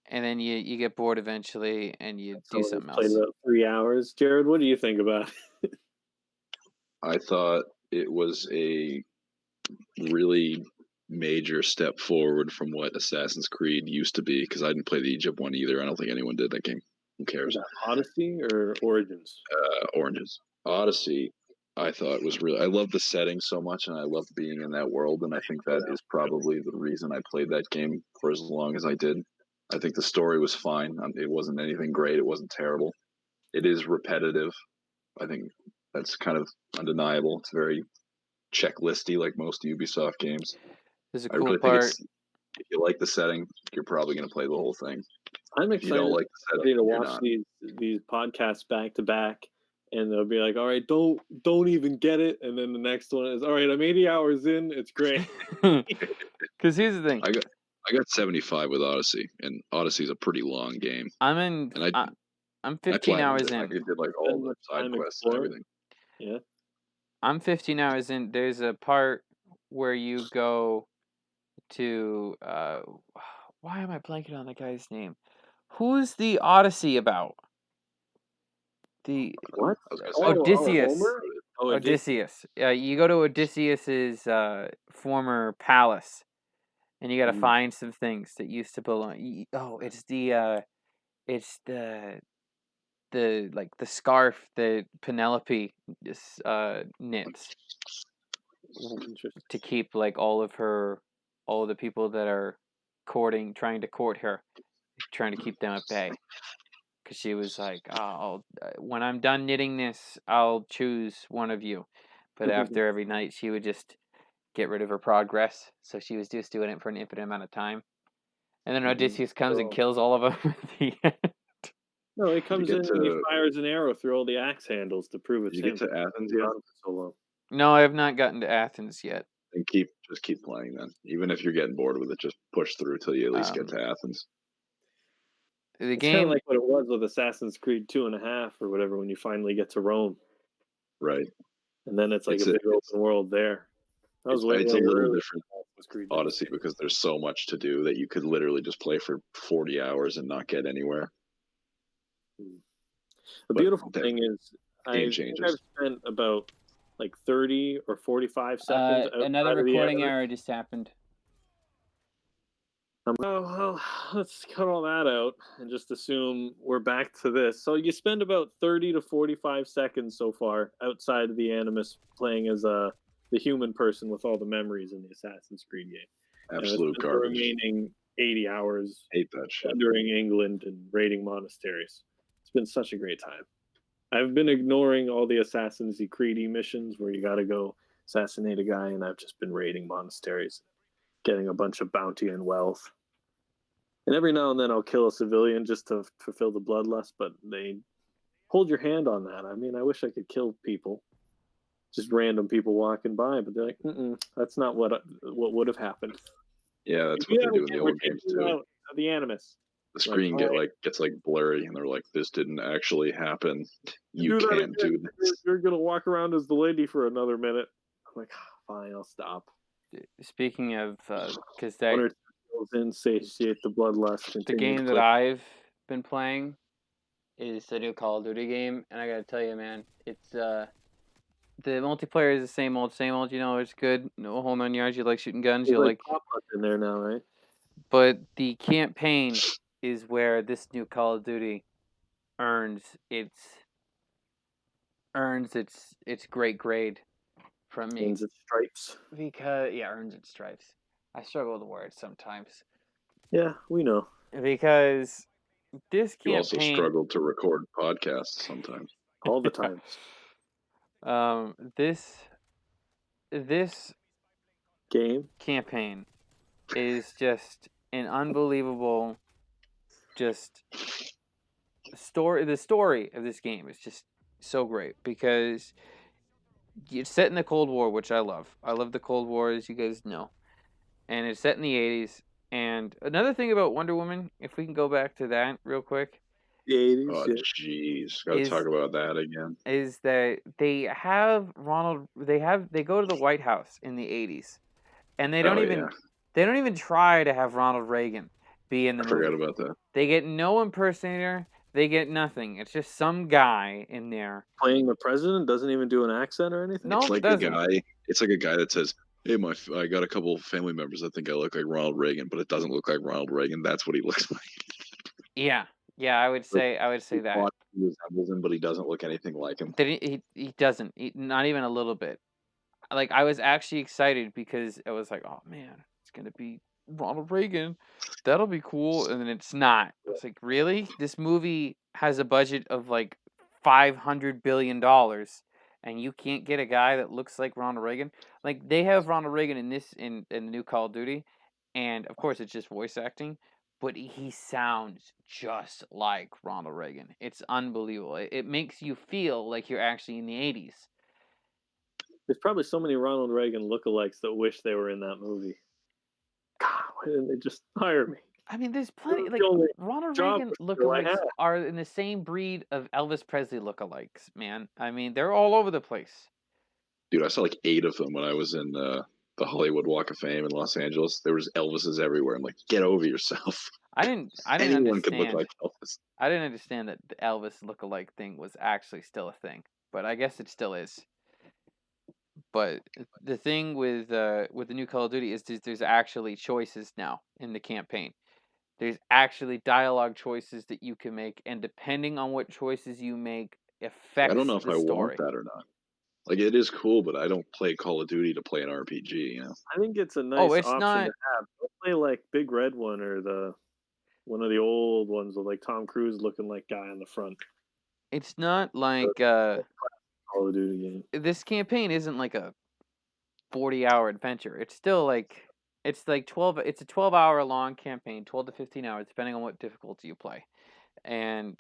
and then you get bored eventually, and you do something else. Played about 3 hours. Jared, what do you think about it? I thought it was a really major step forward from what Assassin's Creed used to be, because I didn't play the Egypt one either. I don't think anyone did that game. Who Was cares? that Odyssey or Origins? Oranges. Odyssey, I thought was really. I love the setting so much, and I loved being in that world, and I think that is probably the reason I played that game for as long as I did. I think the story was fine. It wasn't anything great. It wasn't terrible. It is repetitive. I think that's kind of undeniable. It's very checklisty, like most Ubisoft games. There's a I cool really think part. it's. If you like the setting, you're probably going to play the whole thing. I'm If you don't excited like the ready setting, to you're watch not. these podcasts back to back, and they'll be like, "All right, don't even get it," and then the next one is, "All right, I'm 80 hours in. It's great." Because here's the thing. I got 75 with Odyssey, and Odyssey's a pretty long game. I'm in. And I'm I 15 hours platinum it. I in. did like all Spend the much side time quests and exploring. everything. Yeah. I'm 15 hours in. There's a part where you go to. Why am I blanking on the guy's name? Who's the Odyssey about? The What? I was gonna say Odysseus. Homer? Oh, Odysseus. You go to Odysseus's former palace, and you got to Mm. find some things that used to belong. Oh, it's the like the scarf that Penelope knits Interesting. to keep like all of the people that are trying to court her, trying to keep them at bay. Because she was like, oh, when I'm done knitting this, I'll choose one of you. But after every night, she would just get rid of her progress. So she was just doing it for an infinite amount of time. And then Odysseus comes and kills all of them at the end. No, he comes in get and he to- fires an arrow through all the axe handles to prove it's Did you him. get to Athens Been yet? on for so long. No, I have not gotten to Athens yet. And just keep playing then. Even if you're getting bored with it, just push through till you at least get to Athens. The It's kind of game, like what it was with Assassin's Creed 2.5 or whatever when you finally get to Rome, Right. and then it's like It's a a- big open world there. That was way It's a more little early different than Assassin's Creed did. Odyssey because there's so much to do that you could literally just play for 40 hours and not get anywhere. The beautiful thing is, game I've changes. spent about like 30 or 45 seconds. another outside of the recording Everest. error just happened. Oh, well, let's cut all that out and just assume we're back to this. So you spend about 30 to 45 seconds so far outside of the Animus playing as the human person with all the memories in the Assassin's Creed game. Absolute The garbage. remaining 80 hours Hate that shit. plundering England and raiding monasteries. It's been such a great time. I've been ignoring all the Assassin's Creed missions where you got to go assassinate a guy, and I've just been raiding monasteries, getting a bunch of bounty and wealth. And every now and then I'll kill a civilian just to fulfill the bloodlust, but they hold your hand on that. I mean, I wish I could kill people, just random people walking by, but they're like, that's not what would have happened. Yeah, that's what they do in the old games too. The Animus. The screen gets blurry, and they're like, "This didn't actually happen. You Do that can't again. do this." You're gonna walk around as the lady for another minute. I'm like, fine, I'll stop. Speaking of, because One or two kills in satiate the bloodlust. the game that I've been playing is the new Call of Duty game, and I gotta tell you, man, it's the multiplayer is the same old, same old. You know, it's good. No home run yards. You like shooting guns. You like pop up in there now, right? But the campaign is where this new Call of Duty earns its great grade from me. Earns its stripes. Earns its stripes. I struggle with the words sometimes. Yeah, we know. Because this campaign. You also struggle to record podcasts sometimes. All the time. This game campaign is just an unbelievable story. The story of this game is just so great because it's set in the Cold War, which I love. I love the Cold War, as you guys know. And it's set in the 80s. And another thing about Wonder Woman, if we can go back to that real quick. The 80s. Oh, jeez. Gotta talk about that again. Is that they have they go to the White House in the 80s. And they don't even try to have Ronald Reagan be in the movie. I forgot about that. They get no impersonator. They get nothing. It's just some guy in there. Playing the president doesn't even do an accent or anything. No, It's it like a doesn't. guy. It's like a guy that says, "Hey, I got a couple of family members that think I look like Ronald Reagan, but it doesn't look like Ronald Reagan. That's what he looks like." Yeah, yeah. I would say He that. thought he resembles him, but he doesn't look anything like him. He doesn't. Not even a little bit. Like I was actually excited because it was like, oh man, it's gonna be Ronald Reagan. That'll be cool. And then it's not. I was like, really? This movie has a budget of like $500 billion, and you can't get a guy that looks like Ronald Reagan. Like they have Ronald Reagan in the new Call of Duty, and of course it's just voice acting, but he sounds just like Ronald Reagan. It's unbelievable. It makes you feel like you're actually in the 80s. There's probably so many Ronald Reagan lookalikes that wish they were in that movie. God, why didn't they just hire me? I mean, there's This plenty. is Like the only Ronald job Reagan interview I lookalikes had. are in the same breed of Elvis Presley lookalikes, man. I mean, they're all over the place. Dude, I saw like 8 of them when I was in the Hollywood Walk of Fame in Los Angeles. There was Elvises everywhere. I'm like, get over yourself. I didn't Anyone could look understand. like Elvis. I didn't understand that the Elvis lookalike thing was actually still a thing, but I guess it still is. But the thing with the new Call of Duty is there's actually choices now in the campaign. There's actually dialogue choices that you can make, and depending on what choices you make, I affects don't know if the I want story. that or not. Like, it is cool, but I don't play Call of Duty to play an RPG. You know, I think it's a Oh, nice it's option not. to have. Don't play like Big Red One or one of the old ones with like Tom Cruise looking like guy on the front. It's not like Call of Duty game. this campaign isn't like a 40-hour adventure. It's still like it's like 12. It's a 12-hour long campaign, 12 to 15 hours, depending on what difficulty you play. And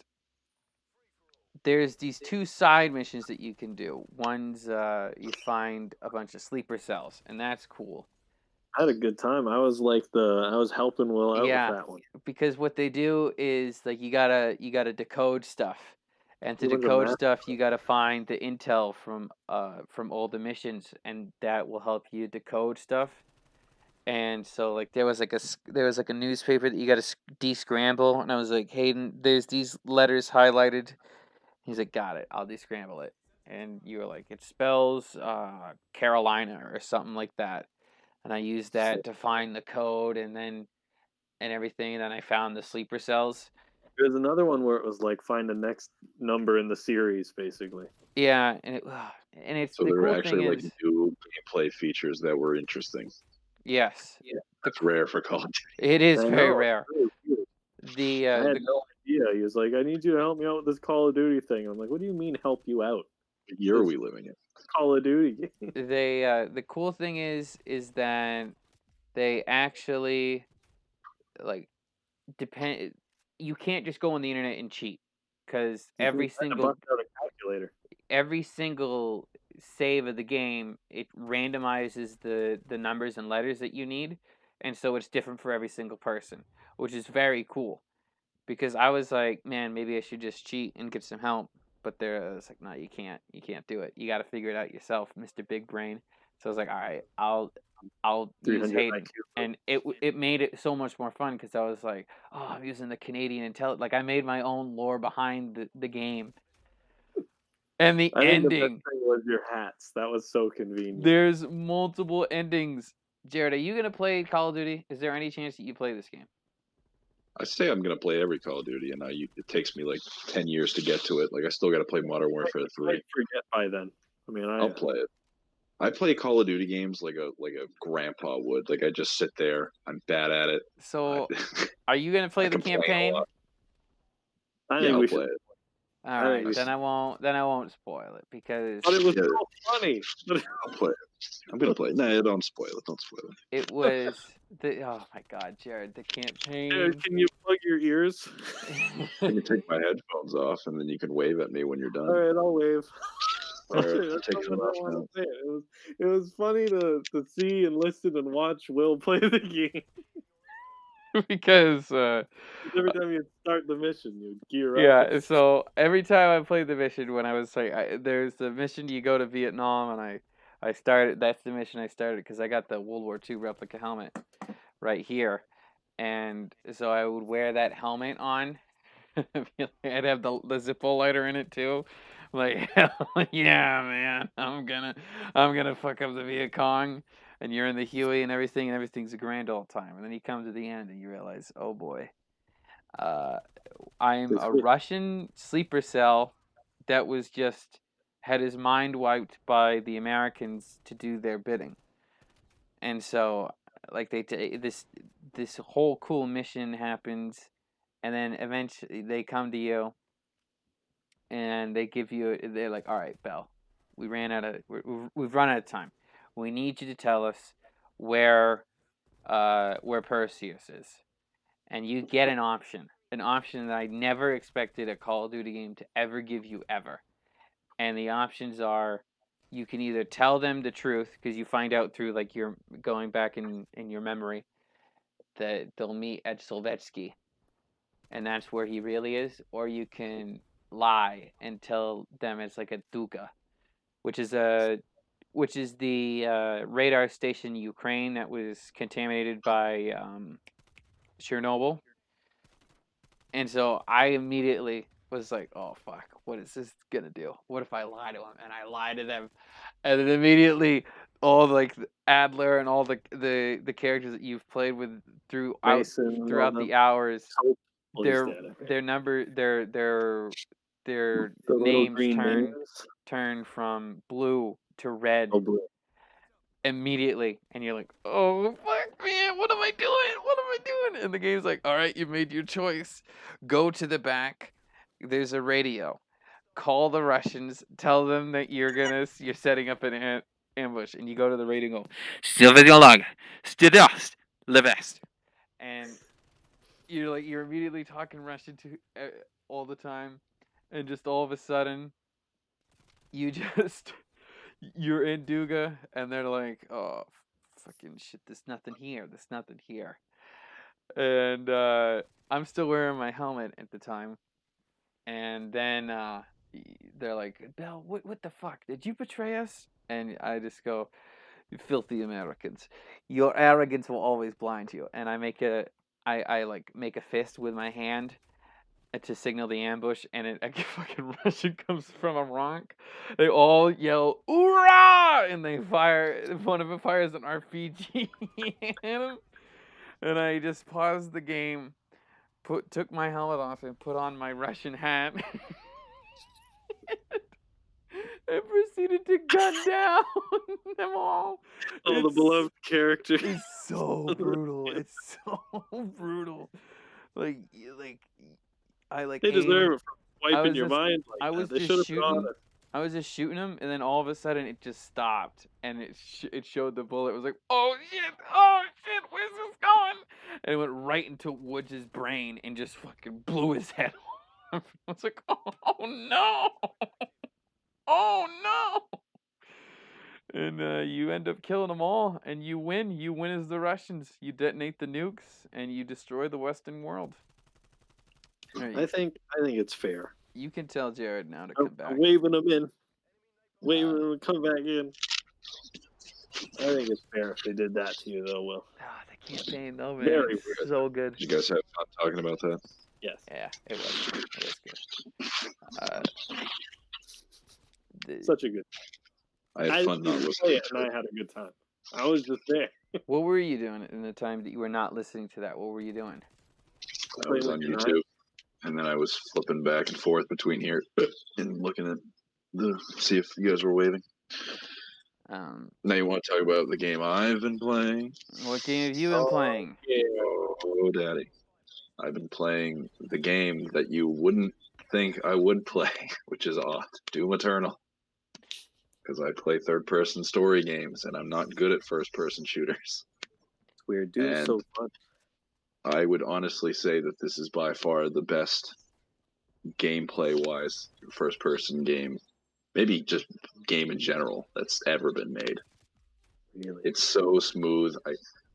there's these two side missions that you can do. One's you find a bunch of sleeper cells, and that's cool. I had a good time. I was helping Will out Yeah, with that one. because what they do is like you gotta decode stuff, and to A bunch of decode math. stuff you gotta find the intel from all the missions, and that will help you decode stuff. And so like there was like a newspaper that you gotta descramble, and I was like, Hayden, there's these letters highlighted. He's like, got it, I'll descramble it. And you were like, it spells Carolina or something like that. And I used that to find the code, and everything. And then I found the sleeper cells. There's another one where it was like find the next number in the series, basically. Yeah, and it's so the there were cool actually thing like is new gameplay features that were interesting. yes, That's rare for Call of Duty. it is I very know, rare. really weird. The I had no idea. He was like, "I need you to help me out with this Call of Duty thing." I'm like, "What do you mean help you out? What year are we living in? Call of Duty game." the cool thing is that they actually like depend. You can't just go on the internet and cheat because I had to bust out a calculator. every single save of the game, it randomizes the numbers and letters that you need, and so it's different for every single person, which is very cool. Because I was like, man, maybe I should just cheat and get some help, but there, it's like, no, you can't do it. You got to figure it out yourself, Mister Big Brain. So I was like, all right, I'll use 300 Hayden, IQ. and it made it so much more fun because I was like, oh, I'm using the Canadian Intel. Like I made my own lore behind the game. And the I think the ending. best thing was your hats. That was so convenient. There's multiple endings. Jared, are you gonna play Call of Duty? Is there any chance that you play this game? I say I'm gonna play every Call of Duty, and it takes me like 10 years to get to it. Like, I still got to play Modern Warfare 3. I'd forget by then. I mean, I'll play it. I play Call of Duty games like a grandpa would. Like, I just sit there. I'm bad at it. So, are you gonna play the complain a campaign? lot. I Yeah, think I'll we play should. it. All I right, think we then I won't. Then I won't spoil it because But it was Yeah. so funny. I'll play it. I'm gonna play it. No, don't spoil it. Don't spoil it. it was the. Oh my God, Jared, the campaign. Can you plug your ears? You can take my headphones off, and then you can wave at me when you're done. All right, I'll wave. All right, That's take not them what I off wanna now. say. It was funny to see and listen and watch Will play the game. Because Every time you'd start the mission, you'd gear up. yeah, so every time I played the mission, when I was like, there's the mission you go to Vietnam, and I started. That's the mission I started because I got the World War II replica helmet right here, and so I would wear that helmet on I'd have the Zippo lighter in it too. Like, hell yeah, man! I'm gonna fuck up the Viet Cong, and you're in the Huey and everything's a grand old time. And then you come to the end and you realize, oh boy, I'm This a was- Russian sleeper cell that was just had his mind wiped by the Americans to do their bidding. And so, like this whole cool mission happens, and then eventually they come to you, and they're like, all right, Bell, we've run out of time. We need you to tell us where Perseus is, and you get an option that I never expected a Call of Duty game to ever give you ever. And the options are, you can either tell them the truth, because you find out through like your going back in your memory that they'll meet at Solvetsky, and that's where he really is, or you can lie and tell them it's like a Duka, which is the radar station in Ukraine that was contaminated by Chernobyl. And so I immediately was like, oh fuck, what is this gonna do? What if I lie to him? And I lie to them, and then immediately all like Adler and all the characters that you've played with Mason and all throughout them. the hours, Well, he's their dead, I think. their number their The little names green names. turn from blue to red Oh, blue. immediately, and you're like, oh fuck, man, what am I doing? And the game's like, all right, you made your choice. Go to the back. There's a radio. Call the Russians. Tell them that you're setting up an ambush, and you go to the radio and go, Sylvain Stidost, Levest, and you're immediately talking Russian to all the time, and just all of a sudden, you're in Duga, and they're like, oh, fucking shit, there's nothing here. And I'm still wearing my helmet at the time. And then they're like, Bell, what the fuck? Did you betray us? And I just go, you filthy Americans. Your arrogance will always blind you. And I make a fist with my hand to signal the ambush, and a fucking Russian comes from a rank. They all yell "Oorah!" and they fire. One of them fires an RPG at him, and I just paused the game, took my helmet off, and put on my Russian hat, and proceeded to gun down them all. All the beloved characters. It's so brutal. It's so brutal. Like I like. They deserve it for wiping was your just- mind like I was that. They just should have shooting. brought it. I was just shooting him, and then all of a sudden it just stopped, and it showed the bullet. It was like, oh shit, where's this going? And it went right into Woods' brain and just fucking blew his head off. I was like, oh no, oh no. And you end up killing them all, and you win. You win as the Russians. You detonate the nukes, and you destroy the Western world. I think it's fair. You can tell Jared now to come back. I'm waving them in. Waving them to come back in. I think it's fair if they did that to you, though, Will. The campaign, though, man. Very It's weird. so good. Did you guys have fun talking about that? Yes. Yeah, it was good. Such a good. I had fun not didn't play listening it, to and it. I had a good time. I was just there. What were you doing in the time that you were not listening to that? What were you doing? I was on Playing with YouTube, and then I was flipping back and forth between here and looking at see if you guys were waving. Now you want to talk about the game I've been playing? What game have you been playing? Oh, daddy. I've been playing the game that you wouldn't think I would play, which is Doom Eternal. Because I play third-person story games, and I'm not good at first-person shooters. It's weird. Doom's so fun. I would honestly say that this is by far the best gameplay-wise first-person game, maybe just game in general, that's ever been made. Really? It's so smooth.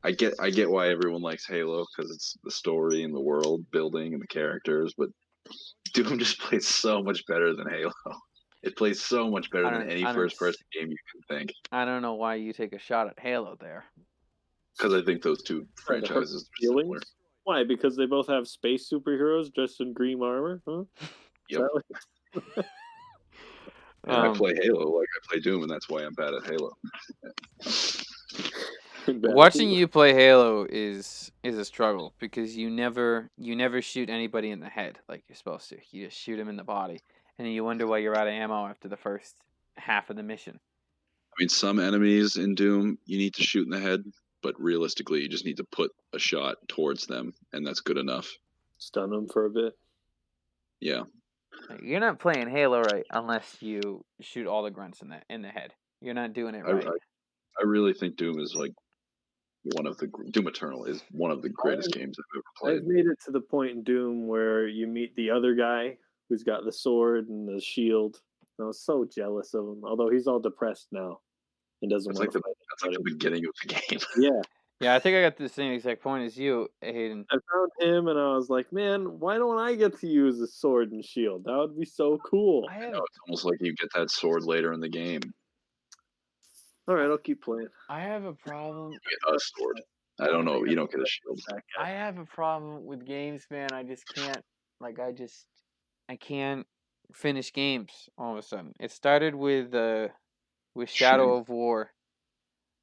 I get why everyone likes Halo, because it's the story and the world building and the characters, but Doom just plays so much better than Halo. It plays so much better than any first-person game you can think. I don't know why you take a shot at Halo there. Because I think those two franchises are similar. Why? Because they both have space superheroes dressed in green armor? Huh? Is Yep. that what- And I play Halo like I play Doom, and that's why I'm bad at Halo. Watching you play Halo is a struggle because you never shoot anybody in the head like you're supposed to. You just shoot them in the body, and then you wonder why you're out of ammo after the first half of the mission. I mean, some enemies in Doom you need to shoot in the head, but realistically, you just need to put a shot towards them, and that's good enough. Stun them for a bit. Yeah. You're not playing Halo right unless you shoot all the grunts in the head. You're not doing it right. I really think Doom is like Doom Eternal is one of the greatest games I've ever played. I've made it to the point in Doom where you meet the other guy who's got the sword and the shield. I was so jealous of him, although he's all depressed now and doesn't That's want like to fight. that's like the beginning of the game. Yeah, Yeah, I think I got the same exact point as you, Hayden. I found him and I was like, man, why don't I get to use a sword and shield? That would be so cool. I I have know, it's almost like you get that sword later in the game. All right, I'll keep playing. I have a problem. You get a sword. I don't know. You don't get a shield. I have a problem with games, man. I just can't. Like, I can't finish games all of a sudden. It started with Shadow of War.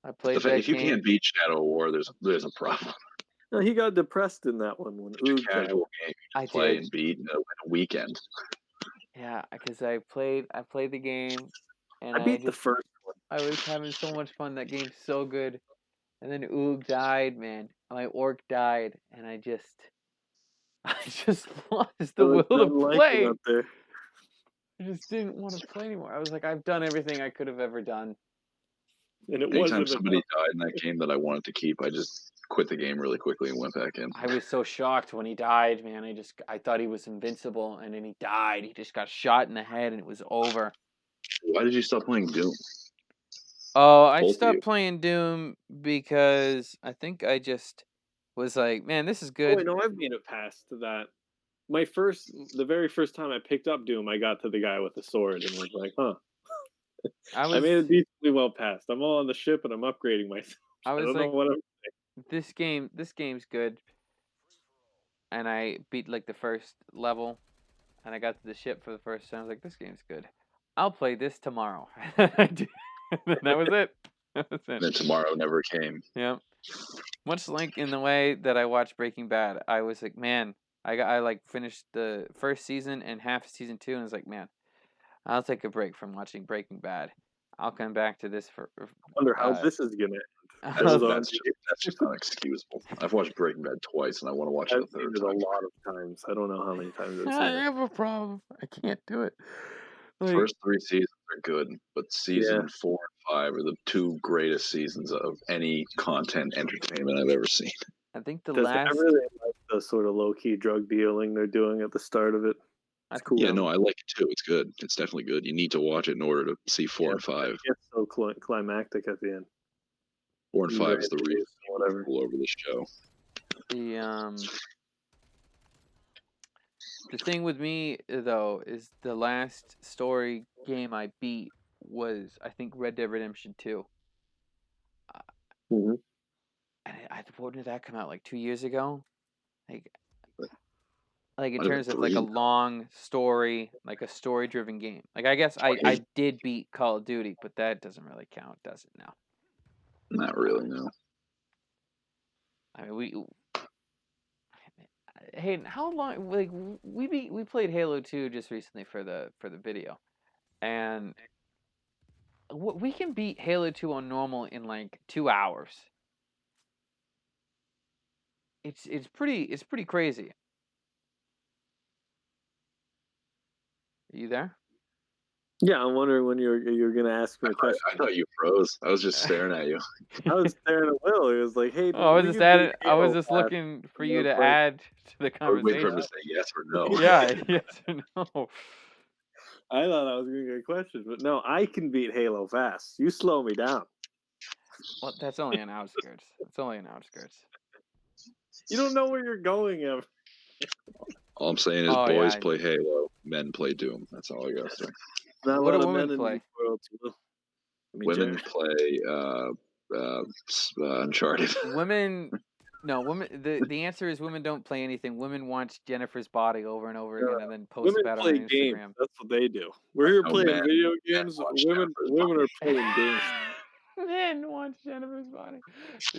I played that If you game. can't beat Shadow of War, there's a problem. No, he got depressed in that one when It's a casual game you I can play did. and beat in a weekend. Yeah, because I played the game, and I beat the first one. I was having so much fun. That game's so good. And then Oog died, man. My orc died, and I just lost the will to play. Up there. I just didn't want to play anymore. I was like, I've done everything I could have ever done. And it Anytime wasn't somebody enough. died in that game that I wanted to keep, I just quit the game really quickly and went back in. I was so shocked when he died, man. I thought he was invincible, and then he died. He just got shot in the head, and it was over. Why did you stop playing Doom? Oh, I Both of stopped you. playing Doom because I think I just was like, man, this is Oh, good. wait, no, I've made it past that. The very first time I picked up Doom, I got to the guy with the sword and was like, huh. I made it decently well past. I'm all on the ship and I'm upgrading myself. I was don't like, know what this game's good. And I beat like the first level, and I got to the ship for the first time. I was like, this game's good. I'll play this tomorrow. That was it. That was it. And then tomorrow never came. Yeah. Much like in the way that I watched Breaking Bad, I was like, man, I like finished the first season and half of season 2, and I was like, man, I'll take a break from watching Breaking Bad. I'll come back to this for. I wonder how this is gonna end. That's just unexcusable. I've watched Breaking Bad twice, and I want to watch it I've a third seen it time. a lot of times. I don't know how many times I've I seen it. have a problem. I can't do it. Like, First 3 seasons are good, but season 4 and 5 are the 2 greatest seasons of any content entertainment I've ever seen. I think the 'Cause last. I really like the sort of low key drug dealing they're doing at the start of it. It's cool. Yeah, no, I like it too. It's good. It's definitely good. You need to watch it in order to see 4 and 5. It gets so climactic at the end. 4 and 5 is the reason whatever all over the show. The thing with me though is the last story game I beat was, I think, Red Dead Redemption 2. Mhm. And when did that come out? Like 2 years ago? Like in Might have terms been of like a 3. long story, like a story-driven game. Like I guess I did beat Call of Duty, but that doesn't really count, does it now? Not really, no. I mean, Hey, how long? Like we played Halo 2 just recently for the video, and we can beat Halo 2 on normal in like 2 hours. It's pretty crazy. Are you there? Yeah, I'm wondering when you're gonna ask me a question. I thought you froze. I was just staring at you. I was staring at Will. He was like, "Hey." Oh, I was just looking for you to add to the I was waiting for conversation. him to say yes or no. Yeah, yes or no. I thought I was gonna get a question, but no, I can beat Halo fast. You slow me down. Well, that's only on outskirts. It's only on outskirts. You don't know where you're going ever. All I'm saying is boys play Halo, men play Doom. That's all I gotta say. Not What a do lot of women men play? in the world, too. Women play Uncharted. Women No, women. The answer is women don't play anything. Women watch Jennifer's Body over and over No, again, and then post women about it on play games. Instagram. That's what they do. We're here No, playing men video games. watch Women Jennifer's women Body. are playing games. Men watch Jennifer's Body.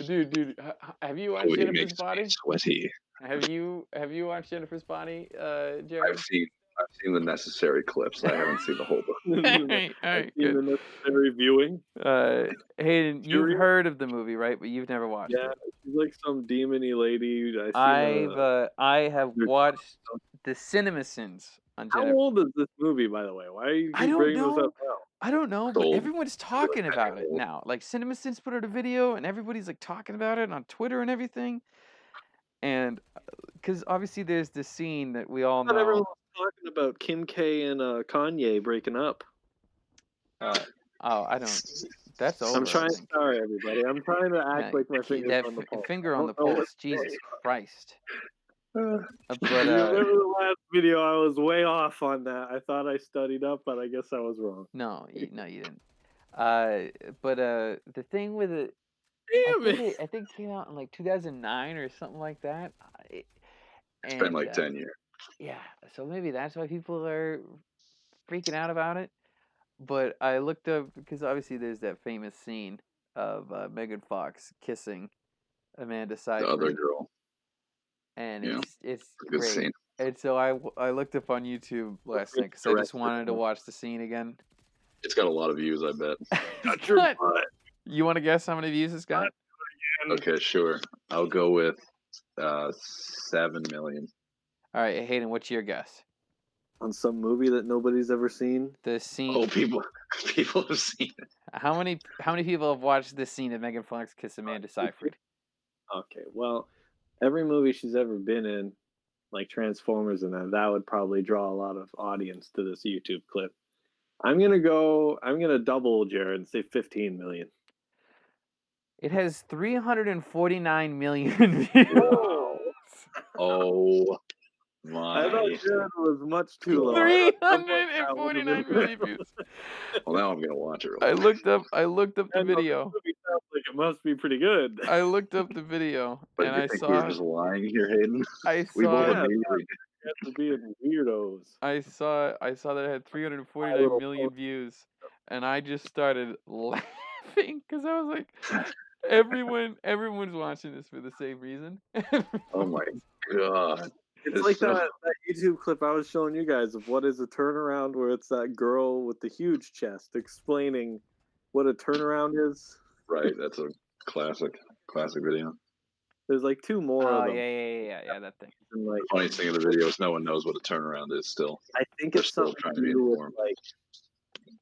Dude, have you watched Oh, he Jennifer's makes me Body? sweaty. Have you watched Jennifer's Body, I've Jared? seen the necessary clips. I haven't seen the whole book. all I've right, seen good. the necessary viewing. Hayden, you've Curious? heard of the movie, right? But you've never watched Yeah, it. she's like some demony lady. I have There's- watched the CinemaSins on How Jennifer. old is this movie, by the way? Why do you I keep don't bringing this know. up now? I don't know, but Old. everyone's talking Like, about it old. now. Like CinemaSins put out a video, and everybody's like talking about it on Twitter and everything. And because obviously there's this scene that we all I thought everyone know. was talking about Kim K and Kanye breaking up. Oh, I don't. That's over. I'm trying. I think. Sorry, everybody. I'm trying to act Yeah, like my fingers that on the pulse. finger I on the don't know pulse. what's Jesus going Christ. on. But You remember the last video? I was way off on that. I thought I studied up, but I guess I was wrong. no, you didn't. But the thing with it, Damn it! I think it came out in like 2009 or something like that. It's been like 10 years. Yeah, so maybe that's why people are freaking out about it. But I looked up because obviously there's that famous scene of Megan Fox kissing Amanda The Seyfried, other girl. and Yeah, it's a good great. scene. And so I looked up on YouTube last night because I just wanted to watch the scene again. It's got a lot of views, I bet. It's got- you want to guess how many views it's got? Okay, sure. I'll go with 7 million. All right, Hayden, what's your guess? On some movie that nobody's ever seen. The scene. Oh, people have seen it. How many people have watched this scene of Megan Fox kiss Amanda Seyfried? Okay, well, every movie she's ever been in, like Transformers and that would probably draw a lot of audience to this YouTube clip. I'm gonna double Jared and say 15 million. It has 349 million views. Whoa. Oh I thought my. Jared was much too low. 349 million views. Well, now I'm gonna watch it. I looked up the And video. The movie sounds like it must be pretty good. I looked up the video But and you I think we're saw just lying here, Hayden? I We both saw Yeah. immediately. Have to be weirdos. I saw that it had 349 little million views, and I just started laughing because I was like, everyone's watching this for the same reason. Oh my god. It's It's like so- that YouTube clip I was showing you guys of what is a turnaround, where it's that girl with the huge chest explaining what a turnaround is. Right, that's a classic video. There's like two more Oh of them. yeah, that thing. And like, The funniest thing in the video is no one knows what a turnaround is still. I think They're it's still something trying to to be do with informed. like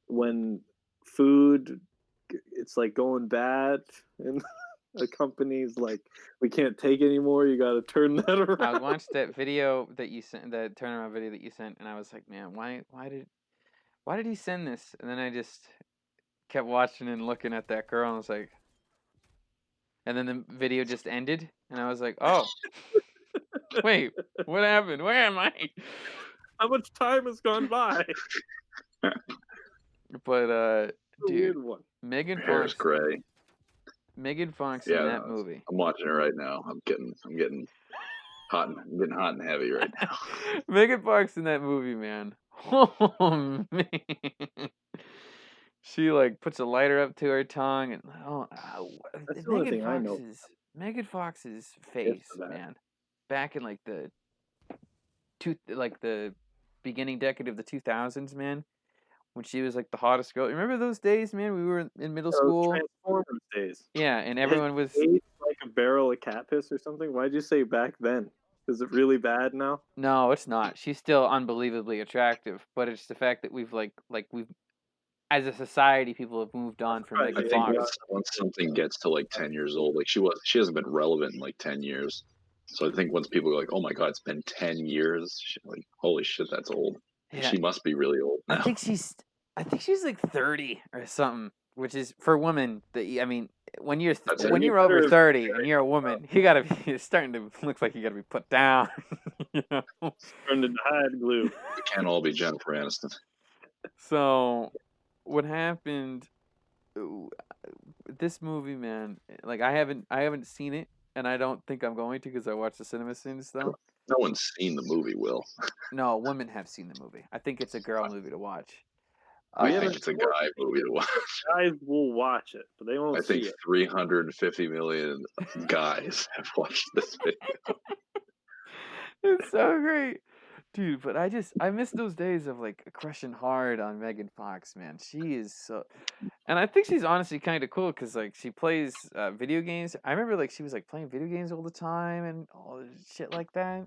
when food, it's like going bad, and a company's like, we can't take anymore. You got to turn that around. I watched that video that you sent, that turnaround video that you sent, and I was like, man, why did he send this? And then I just kept watching and looking at that girl, and I was like, and then the video just ended, and I was like, oh, wait, what happened? Where am I? How much time has gone by? But It's a dude, weird one. Megan Hair's Fox, gray. Megan Fox Yeah, in that no, movie. I'm watching it right now. I'm getting hot and heavy right now. Megan Fox in that movie, man. Oh man. She like puts a lighter up to her tongue, and That's the only thing I know. Megan Fox's face, for that. man. Back in like the beginning decade of the 2000s, man, when she was like the hottest girl. Remember those days, man? We were in middle school. Transformers days. Yeah, and everyone was. Aged like a barrel of cat piss or something. Why'd you say back then? Is it really bad now? No, it's not. She's still unbelievably attractive, but it's the fact that we've as a society, people have moved on from Right, I Megan think Fox. once something gets to like 10 years old, like she hasn't been relevant in like 10 years. So I think once people are like, oh my god, it's been 10 years, like holy shit, that's old. Yeah. She must be really old now. I think she's like 30 or something, which is for women. I mean, when you're That's it. when you're over 30 and you're a woman, you gotta be. It's starting to look like you gotta be put down. You know? Turned into hide glue. It can't all be Jennifer Aniston. So, what happened? This movie, man. Like I haven't seen it, and I don't think I'm going to because I watched the cinema scenes though. No one's seen the movie, Will. No, women have seen the movie. I think it's a girl movie to watch. I Yeah, think but it's a guy movie to watch. guys will watch it, but they won't I think see it. 350 million guys have watched this video. It's so great. Dude, but I miss those days of like crushing hard on Megan Fox, man. She is so, and I think she's honestly kind of cool because like she plays video games. I remember like she was like playing video games all the time and all this shit like that.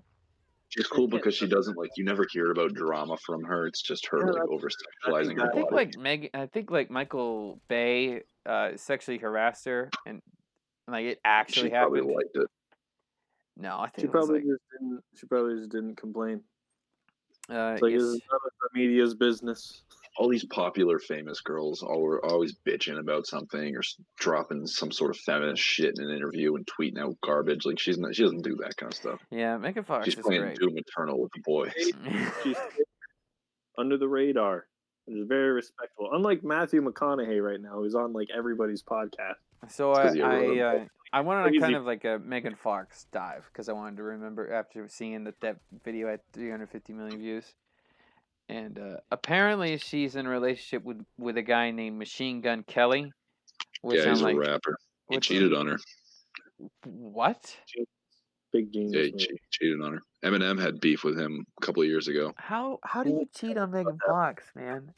She's cool because she doesn't like you never hear about drama from her. It's just her Yeah, like I over think sexualizing her I think body. like I think like Michael Bay sexually harassed her and like it actually She probably happened. liked it. No, I think She it was probably like just didn't. She probably just didn't complain. uh It's like yes. it's none of the media's business. All these popular famous girls are always bitching about something or dropping some sort of feminist shit in an interview and tweeting out garbage. Like she doesn't do that kind of stuff. Yeah, Megan Fox She's is playing great. Doom Eternal with the boys. She's under the radar. It's very respectful. Unlike Matthew McConaughey right now, who's on like everybody's podcast. So It's 'cause you ever wrote a I went on a Crazy. kind of like a Megan Fox dive because I wanted to remember after seeing that video had 350 million views, and apparently she's in a relationship with a guy named Machine Gun Kelly, which Yeah, I'm he's a like, rapper. He what's cheated on her. what? Big Yeah, genius. he move. cheated on her. Eminem had beef with him a couple of years ago. How do you cheat on Megan Fox, man?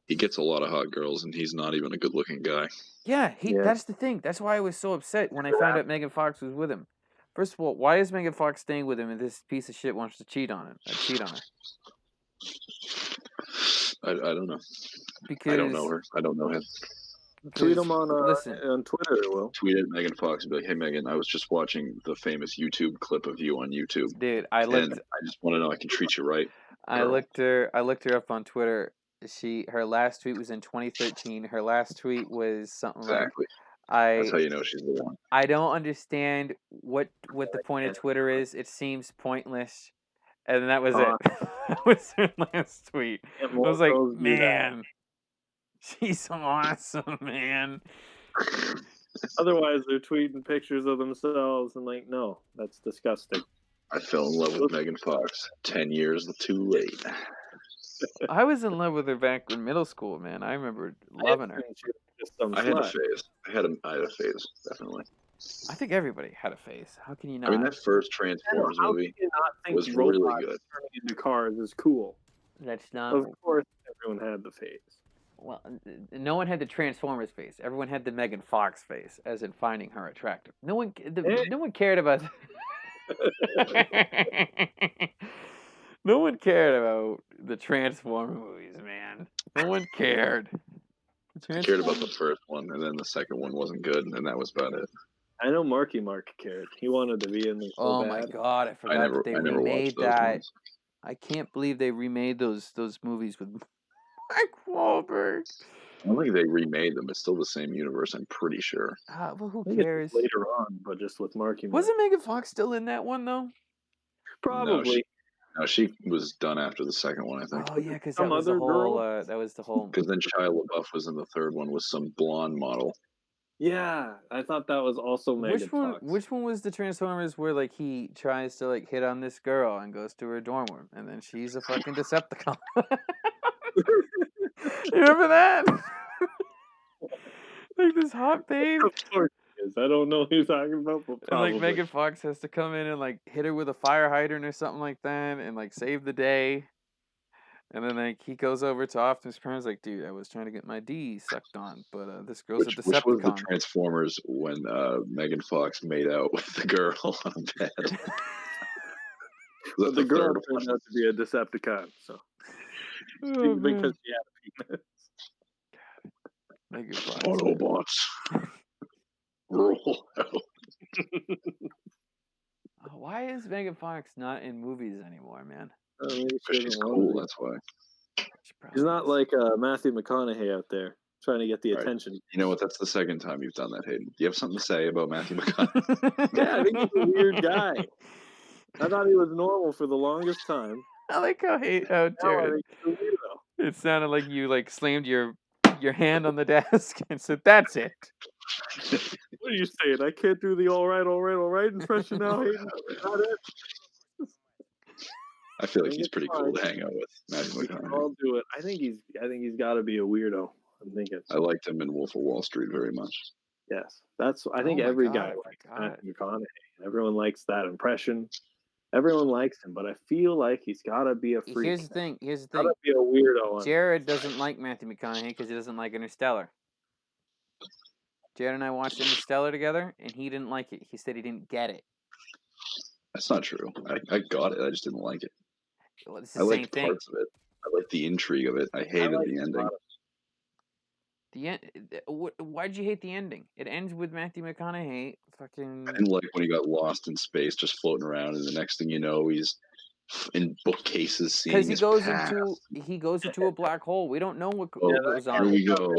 He gets a lot of hot girls, and he's not even a good-looking guy. Yeah, Yeah. that's the thing. That's why I was so upset when I found out Megan Fox was with him. First of all, why is Megan Fox staying with him and this piece of shit wants to cheat on him? Cheat on her. I don't know. Because I don't know her. I don't know him. Tweet him on listen. on Twitter, Will. Tweet at Megan Fox and be like, "Hey Megan, I was just watching the famous YouTube clip of you on YouTube, Dude, I and looked I just want to know I can treat you right." I girl." looked her up on Twitter. Her last tweet was in 2013. Her last tweet was something Exactly. like That's how you know she's the one. I don't understand what the point of Twitter is. It seems pointless. And that was it. That was her last tweet. I was like, man, she's awesome, man. Otherwise, they're tweeting pictures of themselves and like, no, that's disgusting. I fell in love with Megan Fox 10 years too late. I was in love with her back in middle school, man. I remember loving her. I had a phase. I had a phase, definitely. I think everybody had a phase. How can you not? I mean, that first Transformers movie was really good. Turning into cars is cool. That's not. Of course, everyone had the phase. Well, no one had the Transformers face. Everyone had the Megan Fox face, as in finding her attractive. No one cared about. No one cared about the Transformer movies, man. No one cared. I cared about the first one, and then the second one wasn't good, and that was about it. I know Marky Mark cared. He wanted to be in the. Oh my god! I forgot that they remade that. I can't believe they remade those movies with Mark Wahlberg. I don't think they remade them. It's still the same universe, I'm pretty sure. Well, who cares? Later on, but just with Marky Mark. Wasn't Megan Fox still in that one though? Probably. No, she was done after the second one, I think. Oh yeah, because that was the whole. That was the whole. Because then Shia LaBeouf was in the third one with some blonde model. Yeah, I thought that was also Megan Fox. Which one was the Transformers where like he tries to like hit on this girl and goes to her dorm room and then she's a fucking Decepticon? You remember that? Like this hot babe. Of course it is. I don't know who you're talking about, but probably. And like Megan Fox has to come in and like hit her with a fire hydrant or something like that and like save the day. And then like he goes over to Optimus Prime's like, dude, I was trying to get my D sucked on, but this girl's a Decepticon. Which was the Transformers when Megan Fox made out with the girl on bed. The girl turned out to be a Decepticon, so because she had a penis. Megan Fox. Autobots. Roll out. Why is Megan Fox not in movies anymore, man? She's cool, that's why. He's not like Matthew McConaughey out there trying to get the attention. You know what? That's the second time you've done that, Hayden. Do you have something to say about Matthew McConaughey? Yeah, I think he's a weird guy. I thought he was normal for the longest time. I like how Jared. It sounded like you like slammed your hand on the desk and said, "That's it." What are you saying? I can't do the all right impression now, Hayden? Is that it? I feel like think he's it's pretty fine. cool to hang out with. Matthew We can McConaughey. all do it. I think he's got to be a weirdo. I'm thinking. I liked him in Wolf of Wall Street very much. Yes, I think Oh my every God, guy I likes forgot. Matthew McConaughey. Everyone likes that impression. Everyone likes him, but I feel like he's got to be a freak. Here's the thing. Got to be a weirdo. On Jared doesn't like Matthew McConaughey because he doesn't like Interstellar. Jared and I watched Interstellar together, and he didn't like it. He said he didn't get it. That's not true. I got it. I just didn't like it. Well, it's I the same liked thing. parts of it. I liked the intrigue of it. I hated like the a ending. lot of- The end. Why'd you hate the ending? It ends with Matthew McConaughey fucking. I didn't like when he got lost in space, just floating around, and the next thing you know, he's in bookcases seeing Because his he goes into a black hole. We don't know what Oh, goes Here on. we go. Very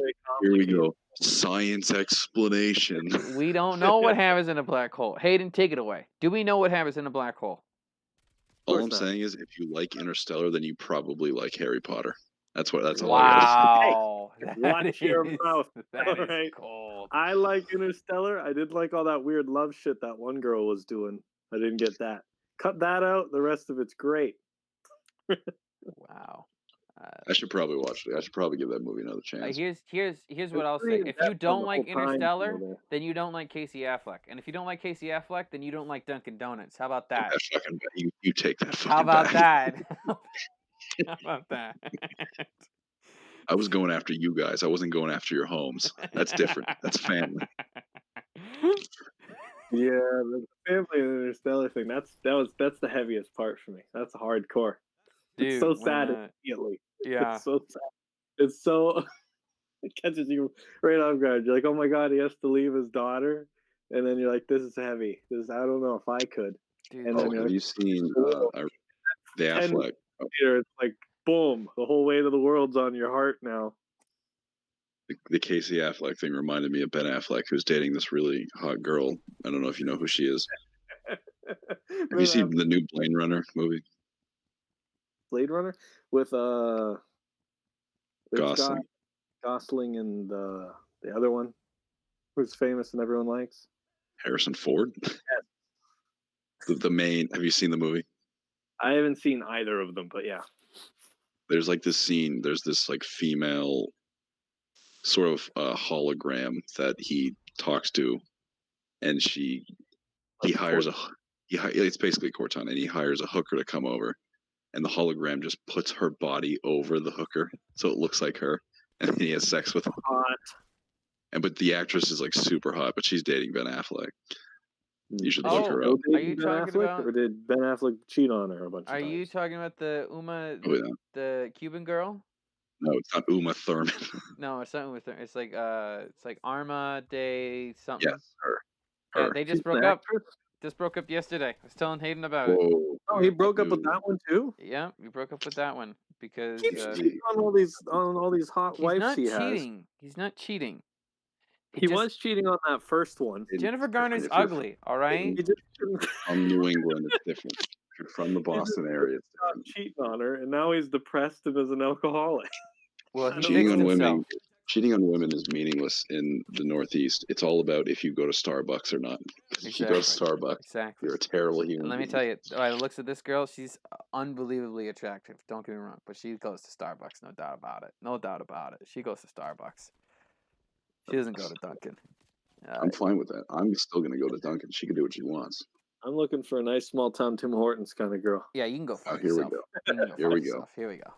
Here we complicated. go. Science explanation. We don't know what happens in a black hole. Hayden, take it away. Do we know what happens in a black hole? All course I'm not. saying is, if you like Interstellar, then you probably like Harry Potter. That's all. I gotta say. Wow. Watch your mouth. That is Alright. cold. I like Interstellar. I did like all that weird love shit that one girl was doing. I didn't get that. Cut that out. The rest of it's great. Wow. I should probably watch it. I should probably give that movie another chance. Here's what I'll say. Pretty If you in-depth don't on the like whole time Interstellar, there. then you don't like Casey Affleck. And if you don't like Casey Affleck, then you don't like Dunkin' Donuts. How about that? That fucking, you take that fucking How about back. that? How about that? I was going after you guys. I wasn't going after your homes. That's different. That's family. Yeah, the family and Interstellar thing. That's the heaviest part for me. That's hardcore. It's so Dude, sad when, immediately. yeah. It's so sad. It's so it catches you right off guard. You're like, oh my god, he has to leave his daughter, and then you're like, this is heavy. I don't know if I could. Dude, And Oh, then you're have like, you seen the 10 Affleck? later, it's like boom, the whole weight of the world's on your heart now. The Casey Affleck thing reminded me of Ben Affleck, who's dating this really hot girl. I don't know if you know who she is. Have you seen the new Blade Runner movie? Blade Runner with it's got Gosling. Gosling and the other one who's famous and everyone likes? Harrison Ford. The main. Have you seen the movie? I haven't seen either of them, but yeah. There's like this scene. There's this like female sort of hologram that he talks to, and he hires it's basically Cortana, and he hires a hooker to come over, and the hologram just puts her body over the hooker, so it looks like her, and then he has sex with her. Hot. But the actress is like super hot, but she's dating Ben Affleck. You should look her Oh, up. are you Ben talking Affleck, about? or did Ben Affleck cheat on her a bunch of Are times? you talking about the Uma, Oh, yeah. the Cuban girl? No, it's not Uma Thurman. No, it's not Uma Thurman. It's like Arma de something. Yes, her. Yeah, they just She's broke an up. actress? Just broke up yesterday. I was telling Hayden about it. Whoa. Oh, he broke up with Dude. that one too. Yeah, we broke up with that one because Keeps uh, cheating on all these hot he's wives not he has. cheating. He's not cheating. He was cheating on that first one. Jennifer Garner's If you're ugly. All right. He just shouldn't From New England, it's different. If you're from the Boston area, it's stop different. cheating on her, and now he's depressed and is an alcoholic. Well, he Cheating fixed on himself. women. Cheating on women is meaningless in the Northeast. It's all about if you go to Starbucks or not. If you go to Exactly. Starbucks, Exactly. you're a terrible human And let me being. tell you, by the looks of this girl, she's unbelievably attractive. Don't get me wrong, but she goes to Starbucks, no doubt about it. No doubt about it. She goes to Starbucks. She doesn't go to Dunkin'. I'm fine with that. I'm still going to go to Dunkin'. She can do what she wants. I'm looking for a nice small town Tim Hortons kind of girl. Yeah, you can go Oh, fuck here we yourself. go. You can go Here fuck we go. yourself. Here we go.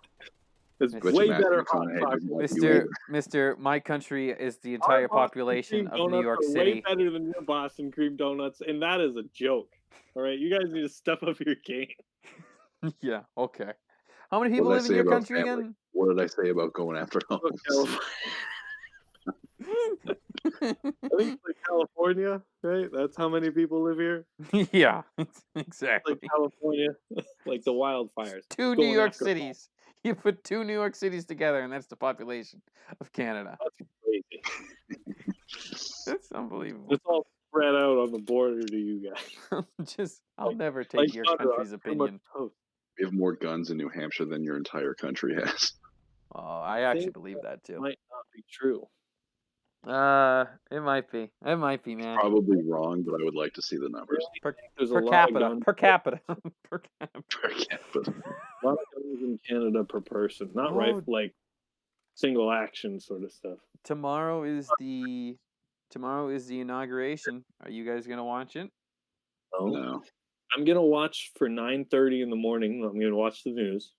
It's Bet Bet way you Matthew better hot McConaughey sauce. doesn't like you Mr. either. Mr. My country is the entire Our Boston population cream of New donuts York are City. Way better than your Boston cream donuts, and that is a joke. All right, you guys need to step up your game. Yeah, okay. How many people What did I live in say your about country family? again? What did I say about going after homes? I think it's like California, right? That's how many people live here. Yeah, Like exactly. California, like the wildfires. Two New going York after cities. You put two New York cities together, and that's the population of Canada. That's crazy. That's unbelievable. It's all spread out on the border to you guys. I'll Like- never take Like your butter on country's too much opinion. toast. We have more guns in New Hampshire than your entire country has. Oh, I actually think believe that too. Might not be true. It might be. It might be, man. Probably wrong, but I would like to see the numbers. There's a Per lot capita. of guns. Per capita. Per capita. Per capita. A lot of guns in Canada per person. Not Oh. like single action sort of stuff. Tomorrow is the inauguration. Are you guys gonna watch it? No. I'm gonna watch for 9:30 in the morning. I'm gonna watch the news,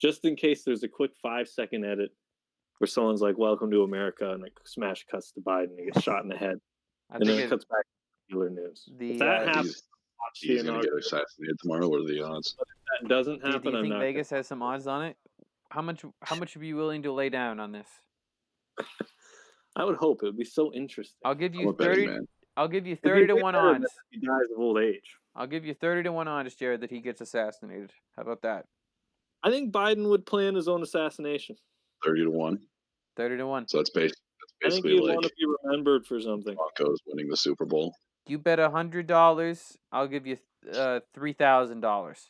just in case there's a quick 5-second edit where someone's like, "Welcome to America," and like smash cuts to Biden, and he gets shot in the head, I and then think it cuts back to regular news. the, If that uh, happens, watch the He's going to get inauguration. assassinated tomorrow. What are the odds? If that doesn't do you happen, I'm think not. Vegas has some odds on it? How much are you willing to lay down on this? I would hope it would be so interesting. I'll give I'm you a betting 30. man. I'll give you It'd be 30 to way 1 better than odds. if he dies of old age. I'll give you 30 to 1 odds, Jared, that he gets assassinated. How about that? I think Biden would plan his own assassination. 30 to 1. 30 to 1. So that's I think basically he'd like want to be remembered for something. Broncos winning the Super Bowl. You bet $100. I'll give you $3,000.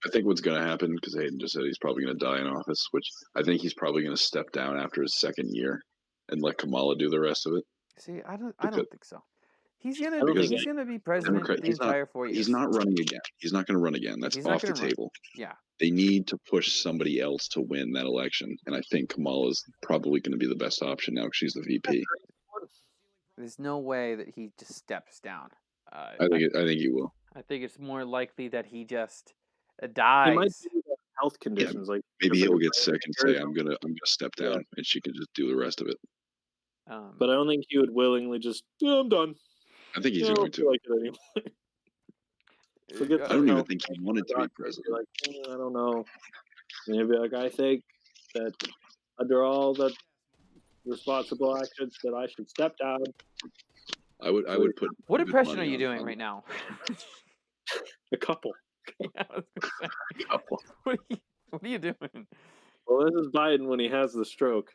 I think what's going to happen, because Hayden just said he's probably going to die in office, which I think he's probably going to step down after his second year and let Kamala do the rest of it. See, I don't Because- think so. He's I gonna don't think he's gonna be president Democrat- the he's not- entire 4 years. He's not running again. He's not going to run again. That's He's not off the gonna run. table. Yeah. They need to push somebody else to win that election, and I think Kamala's probably going to be the best option now because she's the VP. There's no way that he just steps down. I think he will. I think it's more likely that he just He dies. might do health conditions like Maybe just like he'll a get brain sick and say, injury. "I'm gonna step Yeah. down," and she can just do the rest of it. But I don't think he would willingly just. Yeah, I'm done. I think he's Yeah, I going don't feel to. like it anymore. Forget I the don't even health think he wanted to be president. Like, I don't know. And he'd be like, I think that under all the responsible actions that I should step down. I would put. What good impression are money you on doing Donald right now? A couple. Yeah, I was gonna say, Trump. what are you doing? Well, this is Biden when he has the stroke.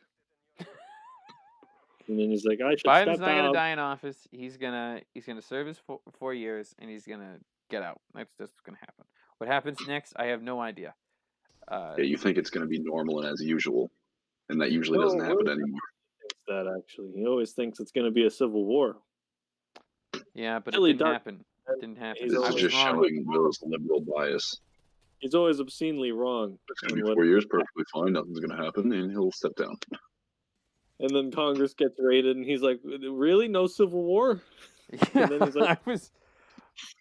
And then he's like, I should Biden's step not gonna down. die in office. He's gonna serve his 4 years, and he's gonna get out. That's what's gonna happen. What happens next? I have no idea. Yeah, you think it's going to be normal and as usual, and that usually No, doesn't happen Will anymore. thinks that actually. He always thinks it's going to be a civil war. Yeah, but Really it didn't does. happen. It didn't happen. He's This I is was just wrong. showing Will's liberal bias. He's always obscenely wrong. It's going on to be what- 4 years, perfectly fine. Nothing's going to happen, and he'll step down. And then Congress gets raided, and he's like, really? No civil war? Yeah, then he's like- I was.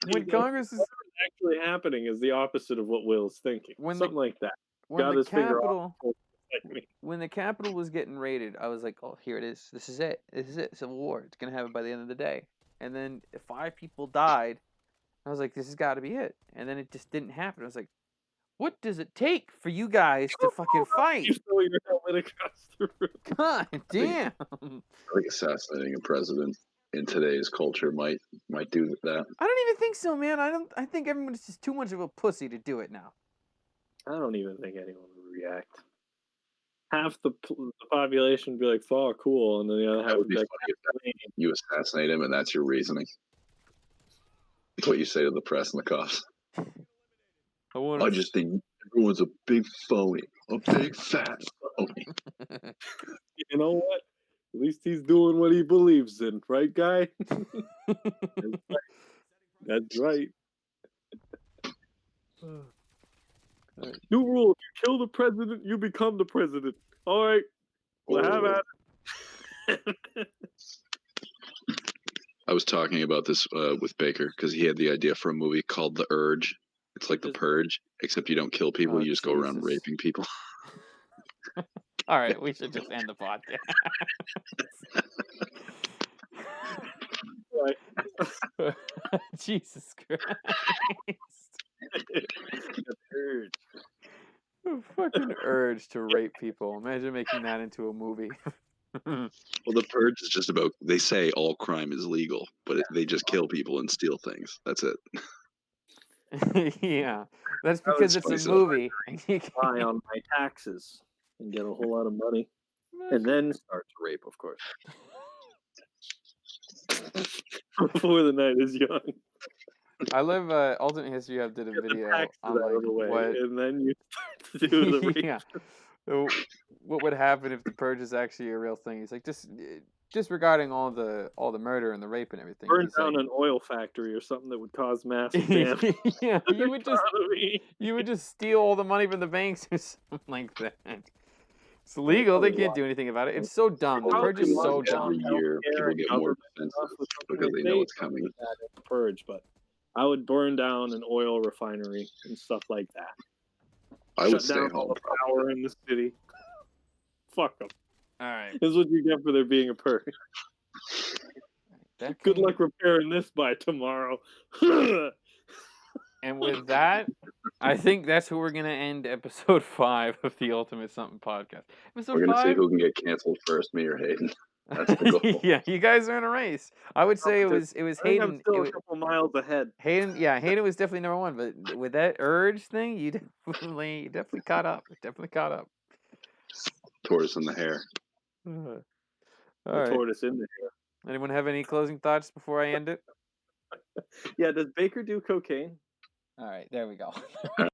When He's like, Congress is What's actually happening is the opposite of what Will's thinking. When the- Something like that. when got the his finger Capitol Like me. when the Capitol was getting raided, I was like, oh, here it is. This is it. This is it. Civil War. It's gonna happen by the end of the day. And then 5 people died. I was like, this has got to be it. And then it just didn't happen. I was like, what does it take for you guys to fucking fight? You throw your helmet across the room. God damn. I think assassinating a president in today's culture might do that. I don't even think so, man. I think everyone's just too much of a pussy to do it now. I don't even think anyone would react. Half the population would be like, "Oh, cool," and then the other half That would would be be like, funny if you assassinate him and that's your reasoning. It's what you say to the press and the cops. I just think everyone's a big phony, a big fat phony. "You know what? At least he's doing what he believes in, right, guy?" That's right. New rule: if you kill the president, you become the president. All right, we'll have at it. I was talking about this with Baker because he had the idea for a movie called The Urge. It's like The Purge, except you don't kill people; Oh, you just go around Jesus. raping people. All right, we should just end the podcast. Jesus Christ. A fucking urge to rape people. Imagine making that into a movie. Well, The Purge is just about, they say all crime is legal, but they just kill people and steal things. That's it. Yeah. That's That because would it's spice a it up. movie. Lie on my taxes and get a whole lot of money, and then start to rape, of course. Before the night is young. I love Alternate History Hub did a Get the video taxes on out of the way, what and then you start to do the rape. yeah. So what would happen if the purge is actually a real thing? He's like, just disregarding all the murder and the rape and everything. Burn he's down like, an oil factory or something that would cause massive damage. yeah, to you the would just economy. steal all the money from the banks or something like that. It's legal. They can't do anything about it. It's so dumb. The Well, Purge is so every dumb. year Healthcare people and get more government defensive stuff or something because like they know that, it's coming. that in the Purge, but I would burn down an oil refinery and stuff like that. I would Shut stay down all home. the power in the city. Fuck them. All right. This is what you get for there being a purge. That Good can- luck repairing this by tomorrow. And with that, I think that's where we're gonna end episode 5 of the Ultimate Something podcast. Episode We're gonna see 5. who can get canceled first, me or Hayden. That's the goal. Yeah, you guys are in a race. I would say it was I think Hayden. I'm still it a was- couple miles ahead. Hayden was definitely number 1, but with that urge thing, you definitely caught up. Definitely caught up. Tortoise in the hair. All The right. tortoise in there. Anyone have any closing thoughts before I end it? Yeah, does Baker do cocaine? All right, there we go.